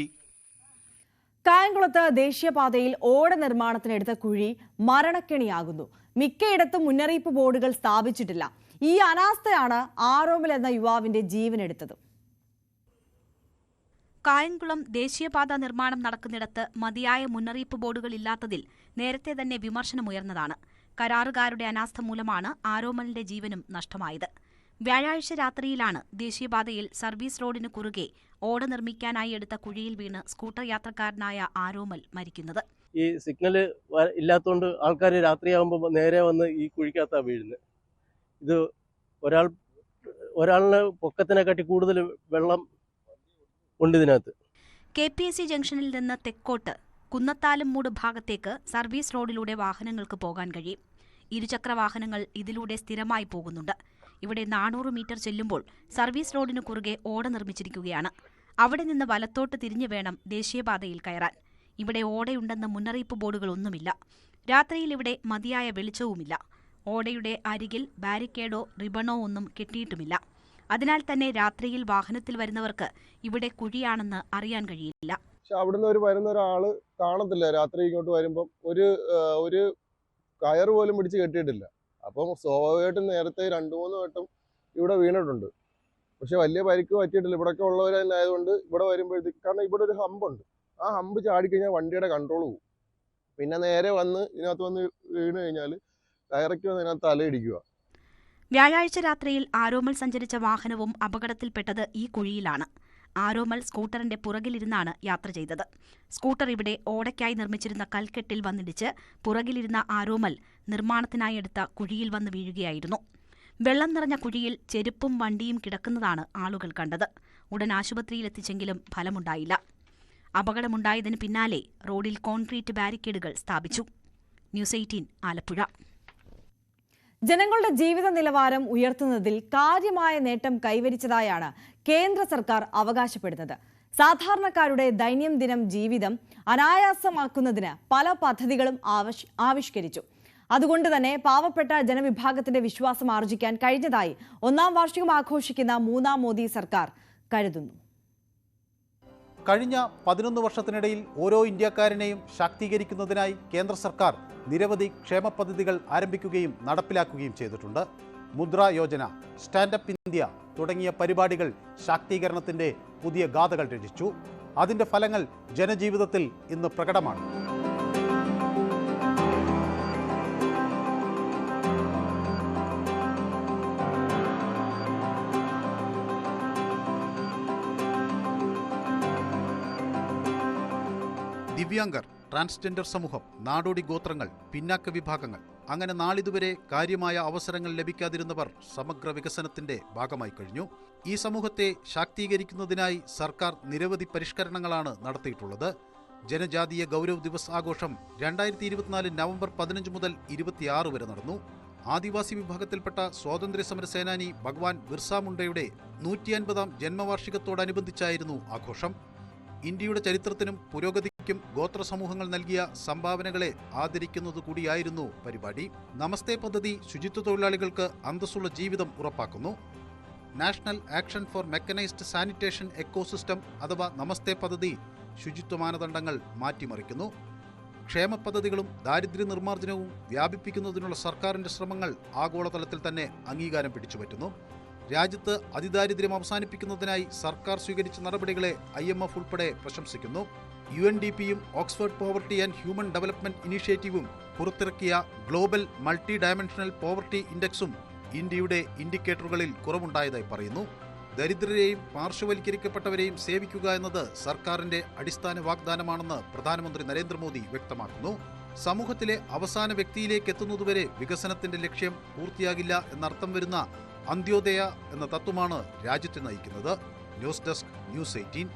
കായംകുളത്ത് ദേശീയപാതയിൽ ഓട നിർമ്മാണത്തിനെടുത്ത കുഴി മരണക്കെണിയാകുന്നു. മിക്കയിടത്തും മുന്നറിയിപ്പ് ബോർഡുകൾ സ്ഥാപിച്ചിട്ടില്ല. ഈ അനാസ്ഥയാണ് ആരോമൽ എന്ന യുവാവിന്റെ ജീവനെടുത്തത്. കായംകുളം ദേശീയപാത നിർമ്മാണം നടക്കുന്നിടത്ത് മതിയായ മുന്നറിയിപ്പ് ബോർഡുകൾ ഇല്ലാത്തതിൽ നേരത്തെ തന്നെ വിമർശനമുയർന്നതാണ്. കരാറുകാരുടെ അനാസ്ഥ മൂലമാണ് ആരോമലിന്റെ ജീവനും നഷ്ടമായത്. വ്യാഴാഴ്ച രാത്രിയിലാണ് ദേശീയപാതയിൽ സർവീസ് റോഡിന് കുറുകെ ഓട നിർമ്മിക്കാനായി എടുത്ത കുഴിയിൽ വീണ് സ്കൂട്ടർ യാത്രക്കാരനായ ആരോമൽ മരിക്കുന്നത്. ഈ സിഗ്നൽ ഇല്ലാത്തതുകൊണ്ട് ആൾക്കാർ രാത്രിയാകുമ്പോൾ നേരെ വന്ന് ഈ കുഴിക്കകത്താണ് വീഴുന്നത്. ഇത് ഒരാളിന് പൊക്കത്തിനെക്കാട്ടി കൂടുതൽ വെള്ളം ഉണ്ട് ഇതിനകത്ത്. KPSC ജംഗ്ഷനിൽ നിന്ന് തെക്കോട്ട് കുന്നത്താലമ്മൂട് ഭാഗത്തേക്ക് സർവീസ് റോഡിലൂടെ വാഹനങ്ങൾക്ക് പോകാൻ കഴിയും. ഇരുചക്ര വാഹനങ്ങൾ ഇതിലൂടെ സ്ഥിരമായി പോകുന്നുണ്ട്. ഇവിടെ 400 മീറ്റർ ചെല്ലുമ്പോൾ സർവീസ് റോഡിന് കുറുകെ ഓട നിർമ്മിച്ചിരിക്കുകയാണ്. അവിടെ നിന്ന് വലത്തോട്ട് തിരിഞ്ഞു വേണം ദേശീയപാതയിൽ കയറാൻ. ഇവിടെ ഓടയുണ്ടെന്ന മുന്നറിയിപ്പ് ബോർഡുകളൊന്നുമില്ല. രാത്രിയിൽ ഇവിടെ മതിയായ വെളിച്ചവുമില്ല. ഓടയുടെ അരികിൽ ബാരിക്കേഡോ റിബണോ ഒന്നും കെട്ടിയിട്ടുമില്ല. അതിനാൽ തന്നെ രാത്രിയിൽ വാഹനത്തിൽ വരുന്നവർക്ക് ഇവിടെ കുഴിയാണെന്ന് അറിയാൻ കഴിയില്ല. പക്ഷെ അവിടുന്ന് വരുന്ന ഒരാള് കാണത്തില്ല. രാത്രി ഇങ്ങോട്ട് വരുമ്പം ഒരു കയറ് പോലും പിടിച്ച് കെട്ടിയിട്ടില്ല. അപ്പം സ്വാഭാവികമായിട്ടും നേരത്തെ 2-3 വട്ടം ഇവിടെ വീണിട്ടുണ്ട്. പക്ഷെ വലിയ പരിക്ക് പറ്റിയിട്ടില്ല. ഇവിടെയൊക്കെ ഉള്ളവർ തന്നെ ആയതുകൊണ്ട് ഇവിടെ വരുമ്പോഴത്തേക്ക്, കാരണം ഇവിടെ ഒരു ഹമ്പുണ്ട്, ആ ഹമ്പ് ചാടിക്കഴിഞ്ഞാൽ വണ്ടിയുടെ കൺട്രോൾ പോകും. പിന്നെ നേരെ വന്ന് ഇതിനകത്ത് വന്ന് വീണ് കഴിഞ്ഞാൽ ഡയറക്റ്റ് വന്ന് ഇതിനകത്ത് തലയിടിക്കുക. വ്യാഴാഴ്ച രാത്രിയിൽ ആരോമൽ സഞ്ചരിച്ച വാഹനവും അപകടത്തിൽപ്പെട്ടത് ഈ കുഴിയിലാണ്. ആരോമൽ സ്കൂട്ടറിന്റെ പുറകിലിരുന്നാണ് യാത്ര ചെയ്തത്. സ്കൂട്ടർ ഇവിടെ ഓടയ്ക്കായി നിർമ്മിച്ചിരുന്ന കൽക്കെട്ടിൽ വന്നിടിച്ച് പുറകിലിരുന്ന ആരോമൽ നിർമ്മാണത്തിനായി എടുത്ത കുഴിയിൽ വന്ന് വീഴുകയായിരുന്നു. വെള്ളം നിറഞ്ഞ കുഴിയിൽ ചെരുപ്പും വണ്ടിയും കിടക്കുന്നതാണ് ആളുകൾ കണ്ടത്. ഉടൻ ആശുപത്രിയിലെത്തിച്ചെങ്കിലും ഫലമുണ്ടായില്ല. അപകടമുണ്ടായതിന് പിന്നാലെ റോഡിൽ കോൺക്രീറ്റ് ബാരിക്കേഡുകൾ സ്ഥാപിച്ചു. ന്യൂസ് 18 ആലപ്പുഴ. ജനങ്ങളുടെ ജീവിത നിലവാരം ഉയർത്തുന്നതിൽ കാര്യമായ നേട്ടം കൈവരിച്ചതായാണ് കേന്ദ്ര സർക്കാർ അവകാശപ്പെടുന്നത്. സാധാരണക്കാരുടെ ദൈനംദിനം ജീവിതം അനായാസമാക്കുന്നതിന് പല പദ്ധതികളും ആവിഷ്കരിച്ചു. അതുകൊണ്ട് തന്നെ പാവപ്പെട്ട ജനവിഭാഗത്തിന്റെ വിശ്വാസം ആർജിക്കാൻ കഴിഞ്ഞതായി 1-ാം വാർഷികം ആഘോഷിക്കുന്ന 3-ാം മോദി സർക്കാർ കരുതുന്നു. കഴിഞ്ഞ 11 വർഷത്തിനിടയിൽ ഓരോ ഇന്ത്യക്കാരനെയും ശാക്തീകരിക്കുന്നതിനായി കേന്ദ്ര സർക്കാർ നിരവധി ക്ഷേമ പദ്ധതികൾ ആരംഭിക്കുകയും നടപ്പിലാക്കുകയും ചെയ്തിട്ടുണ്ട്. മുദ്ര യോജന, സ്റ്റാൻഡപ്പ് ഇന്ത്യ തുടങ്ങിയ പരിപാടികൾ ശാക്തീകരണത്തിൻ്റെ പുതിയ ഗാഥകൾ രചിച്ചു. അതിൻ്റെ ഫലങ്ങൾ ജനജീവിതത്തിൽ ഇന്ന് പ്രകടമാണ്. ദിവ്യാംഗർ, ട്രാൻസ്ജെൻഡർ സമൂഹം, നാടോടി ഗോത്രങ്ങൾ, പിന്നാക്ക വിഭാഗങ്ങൾ, അങ്ങനെ നാളിതുവരെ കാര്യമായ അവസരങ്ങൾ ലഭിക്കാതിരുന്നവർ സമഗ്ര വികസനത്തിന്റെ ഭാഗമായി കഴിഞ്ഞു. ഈ സമൂഹത്തെ ശാക്തീകരിക്കുന്നതിനായി സർക്കാർ നിരവധി പരിഷ്കരണങ്ങളാണ് നടത്തിയിട്ടുള്ളത്. ജനജാതീയ ഗൗരവ് ദിവസ് ആഘോഷം 2024 നവംബർ 15 മുതൽ 26 വരെ നടന്നു. ആദിവാസി വിഭാഗത്തിൽപ്പെട്ട സ്വാതന്ത്ര്യ സമര സേനാനി ഭഗവാൻ ബിർസ മുണ്ടയുടെ 150ാം ജന്മവാർഷികത്തോടനുബന്ധിച്ചായിരുന്നു ആഘോഷം. ഇന്ത്യയുടെ ചരിത്രത്തിനും പുരോഗതിക്കും ഗോത്ര സമൂഹങ്ങൾ നൽകിയ സംഭാവനകളെ ആദരിക്കുന്നത് കൂടിയായിരുന്നു പരിപാടി. നമസ്തേ പദ്ധതി ശുചിത്വ തൊഴിലാളികൾക്ക് അന്തസ്സുള്ള ജീവിതം ഉറപ്പാക്കുന്നു. National action for mechanised sanitation ecosystem അഥവാ നമസ്തേ പദ്ധതി ശുചിത്വ മാനദണ്ഡങ്ങൾ മാറ്റിമറിക്കുന്നു. ക്ഷേമ പദ്ധതികളും ദാരിദ്ര്യ നിർമ്മാർജ്ജനവും വ്യാപിപ്പിക്കുന്നതിനുള്ള സർക്കാരിന്റെ ശ്രമങ്ങൾ ആഗോളതലത്തിൽ തന്നെ അംഗീകാരം പിടിച്ചുപറ്റുന്നു. രാജ്യത്ത് അതിദാരിദ്ര്യം അവസാനിപ്പിക്കുന്നതിനായി സർക്കാർ സ്വീകരിച്ച നടപടികളെ IMF ഉൾപ്പെടെ പ്രശംസിക്കുന്നു. UNDPയും Oxford poverty and human development ഇനീഷ്യേറ്റീവും പുറത്തിറക്കിയ ഗ്ലോബൽ മൾട്ടി ഡയമെൻഷണൽ പോവർട്ടി ഇൻഡെക്സും ഇന്ത്യയുടെ ഇൻഡിക്കേറ്ററുകളിൽ കുറവുണ്ടായതായി പറയുന്നു. ദരിദ്രരെയും പാർശ്വവൽക്കരിക്കപ്പെട്ടവരെയും സേവിക്കുക എന്നത് സർക്കാരിന്റെ അടിസ്ഥാന വാഗ്ദാനമാണെന്ന് പ്രധാനമന്ത്രി നരേന്ദ്രമോദി വ്യക്തമാക്കുന്നു. സമൂഹത്തിലെ അവസാന വ്യക്തിയിലേക്ക് എത്തുന്നതുവരെ വികസനത്തിന്റെ ലക്ഷ്യം പൂർത്തിയാകില്ല എന്നർത്ഥം വരുന്ന അന്ത്യോദയ എന്ന തത്വമാണ് രാജ്യത്തെ നയിക്കുന്നത്. News desk news 18.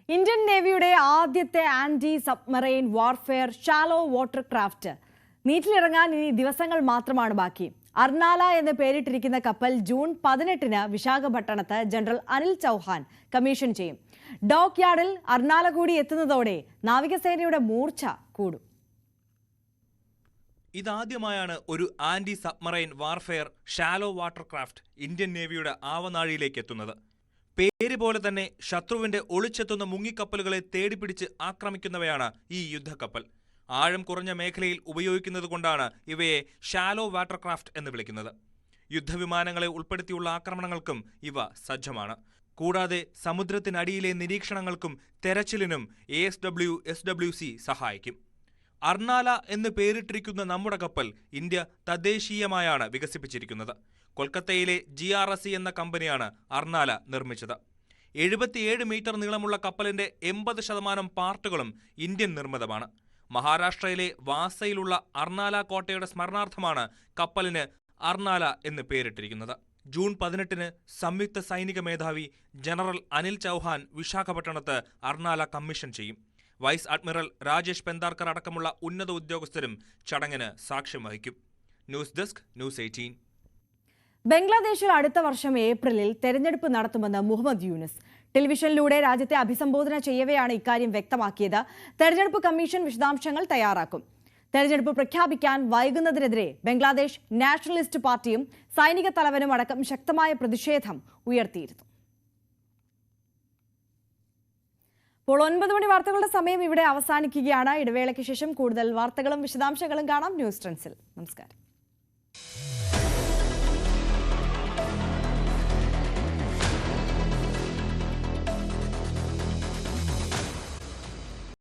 ഇന്ത്യൻ നേവിയുടെ ആദ്യത്തെ anti submarine warfare shallow water craft നീറ്റിലിറങ്ങാൻ ഇനി ദിവസങ്ങൾ മാത്രമാണ് ബാക്കി. അർണാല എന്ന് പേരിട്ടിരിക്കുന്ന കപ്പൽ ജൂൺ 18 വിശാഖപട്ടണത്ത് ജനറൽ അനിൽ ചൗഹാൻ കമ്മീഷൻ ചെയ്യും. ഡോക്ക് യാർഡിൽ അർണാല കൂടി എത്തുന്നതോടെ നാവികസേനയുടെ മൂർച്ച കൂടും. ഇതാദ്യമായാണ് ഒരു anti submarine warfare shallow water craft Indian നേവിയുടെ ആവനാഴിയിലേക്ക് എത്തുന്നത്. പേര് പോലെ തന്നെ ശത്രുവിന്റെ ഒളിച്ചെത്തുന്ന മുങ്ങിക്കപ്പലുകളെ തേടിപ്പിടിച്ച് ആക്രമിക്കുന്നവയാണ് ഈ യുദ്ധക്കപ്പൽ. ആഴം കുറഞ്ഞ മേഖലയിൽ ഉപയോഗിക്കുന്നത് കൊണ്ടാണ് ഇവയെ ഷാലോ വാട്ടർ ക്രാഫ്റ്റ് എന്ന് വിളിക്കുന്നത്. യുദ്ധവിമാനങ്ങളെ ഉൾപ്പെടുത്തിയുള്ള ആക്രമണങ്ങൾക്കും ഇവ സജ്ജമാണ്. കൂടാതെ സമുദ്രത്തിനടിയിലെ നിരീക്ഷണങ്ങൾക്കും തെരച്ചിലിനും ASW SWC സഹായിക്കും. അർണാല എന്ന് പേരിട്ടിരിക്കുന്ന നമ്മുടെ കപ്പൽ ഇന്ത്യ തദ്ദേശീയമായാണ് വികസിപ്പിച്ചിരിക്കുന്നത്. കൊൽക്കത്തയിലെ GRSC എന്ന കമ്പനിയാണ് അർണാല നിർമ്മിച്ചത്. 77 മീറ്റർ നീളമുള്ള കപ്പലിന്റെ 80% പാർട്ടുകളും ഇന്ത്യൻ നിർമ്മിതമാണ്. മഹാരാഷ്ട്രയിലെ വാസയിലുള്ള അർണാല കോട്ടയുടെ സ്മരണാർത്ഥമാണ് കപ്പലിന് അർണാല എന്ന് പേരിട്ടിരിക്കുന്നത്. ജൂൺ 18 സംയുക്ത സൈനിക മേധാവി ജനറൽ അനിൽ ചൗഹാൻ വിശാഖപട്ടണത്ത് അർണാല കമ്മീഷൻ ചെയ്യും. വൈസ് അഡ്മിറൽ രാജേഷ് പെന്താർക്കർ അടക്കമുള്ള ഉന്നത ഉദ്യോഗസ്ഥരും ചടങ്ങിന് സാക്ഷ്യം വഹിക്കും. News desk news 18. ബംഗ്ലാദേശിൽ അടുത്ത വർഷം ഏപ്രിലിൽ തെരഞ്ഞെടുപ്പ് നടത്തുമെന്ന് മുഹമ്മദ് യൂനുസ് ടെലിവിഷനിലൂടെ രാജ്യത്തെ അഭിസംബോധന ചെയ്യവെയാണ് ഇക്കാര്യം വ്യക്തമാക്കിയത്. തെരഞ്ഞെടുപ്പ് കമ്മീഷൻ വിശദാംശങ്ങൾ തയ്യാറാക്കും. തെരഞ്ഞെടുപ്പ് പ്രഖ്യാപിക്കാൻ വൈകുന്നതിനെതിരെ ബംഗ്ലാദേശ് നാഷണലിസ്റ്റ് പാർട്ടിയും സൈനിക തലവനും അടക്കം ശക്തമായ പ്രതിഷേധം ഉയർത്തിയിരുന്നു. ഇപ്പോൾ 9 മണി വാർത്തകളുടെ സമയം ഇവിടെ അവസാനിക്കുകയാണ്. ഇടവേളയ്ക്ക് ശേഷം കൂടുതൽ വാർത്തകളും വിശദാംശങ്ങളും കാണാം ന്യൂസ് ട്രെൻഡ്സിൽ. നമസ്കാരം.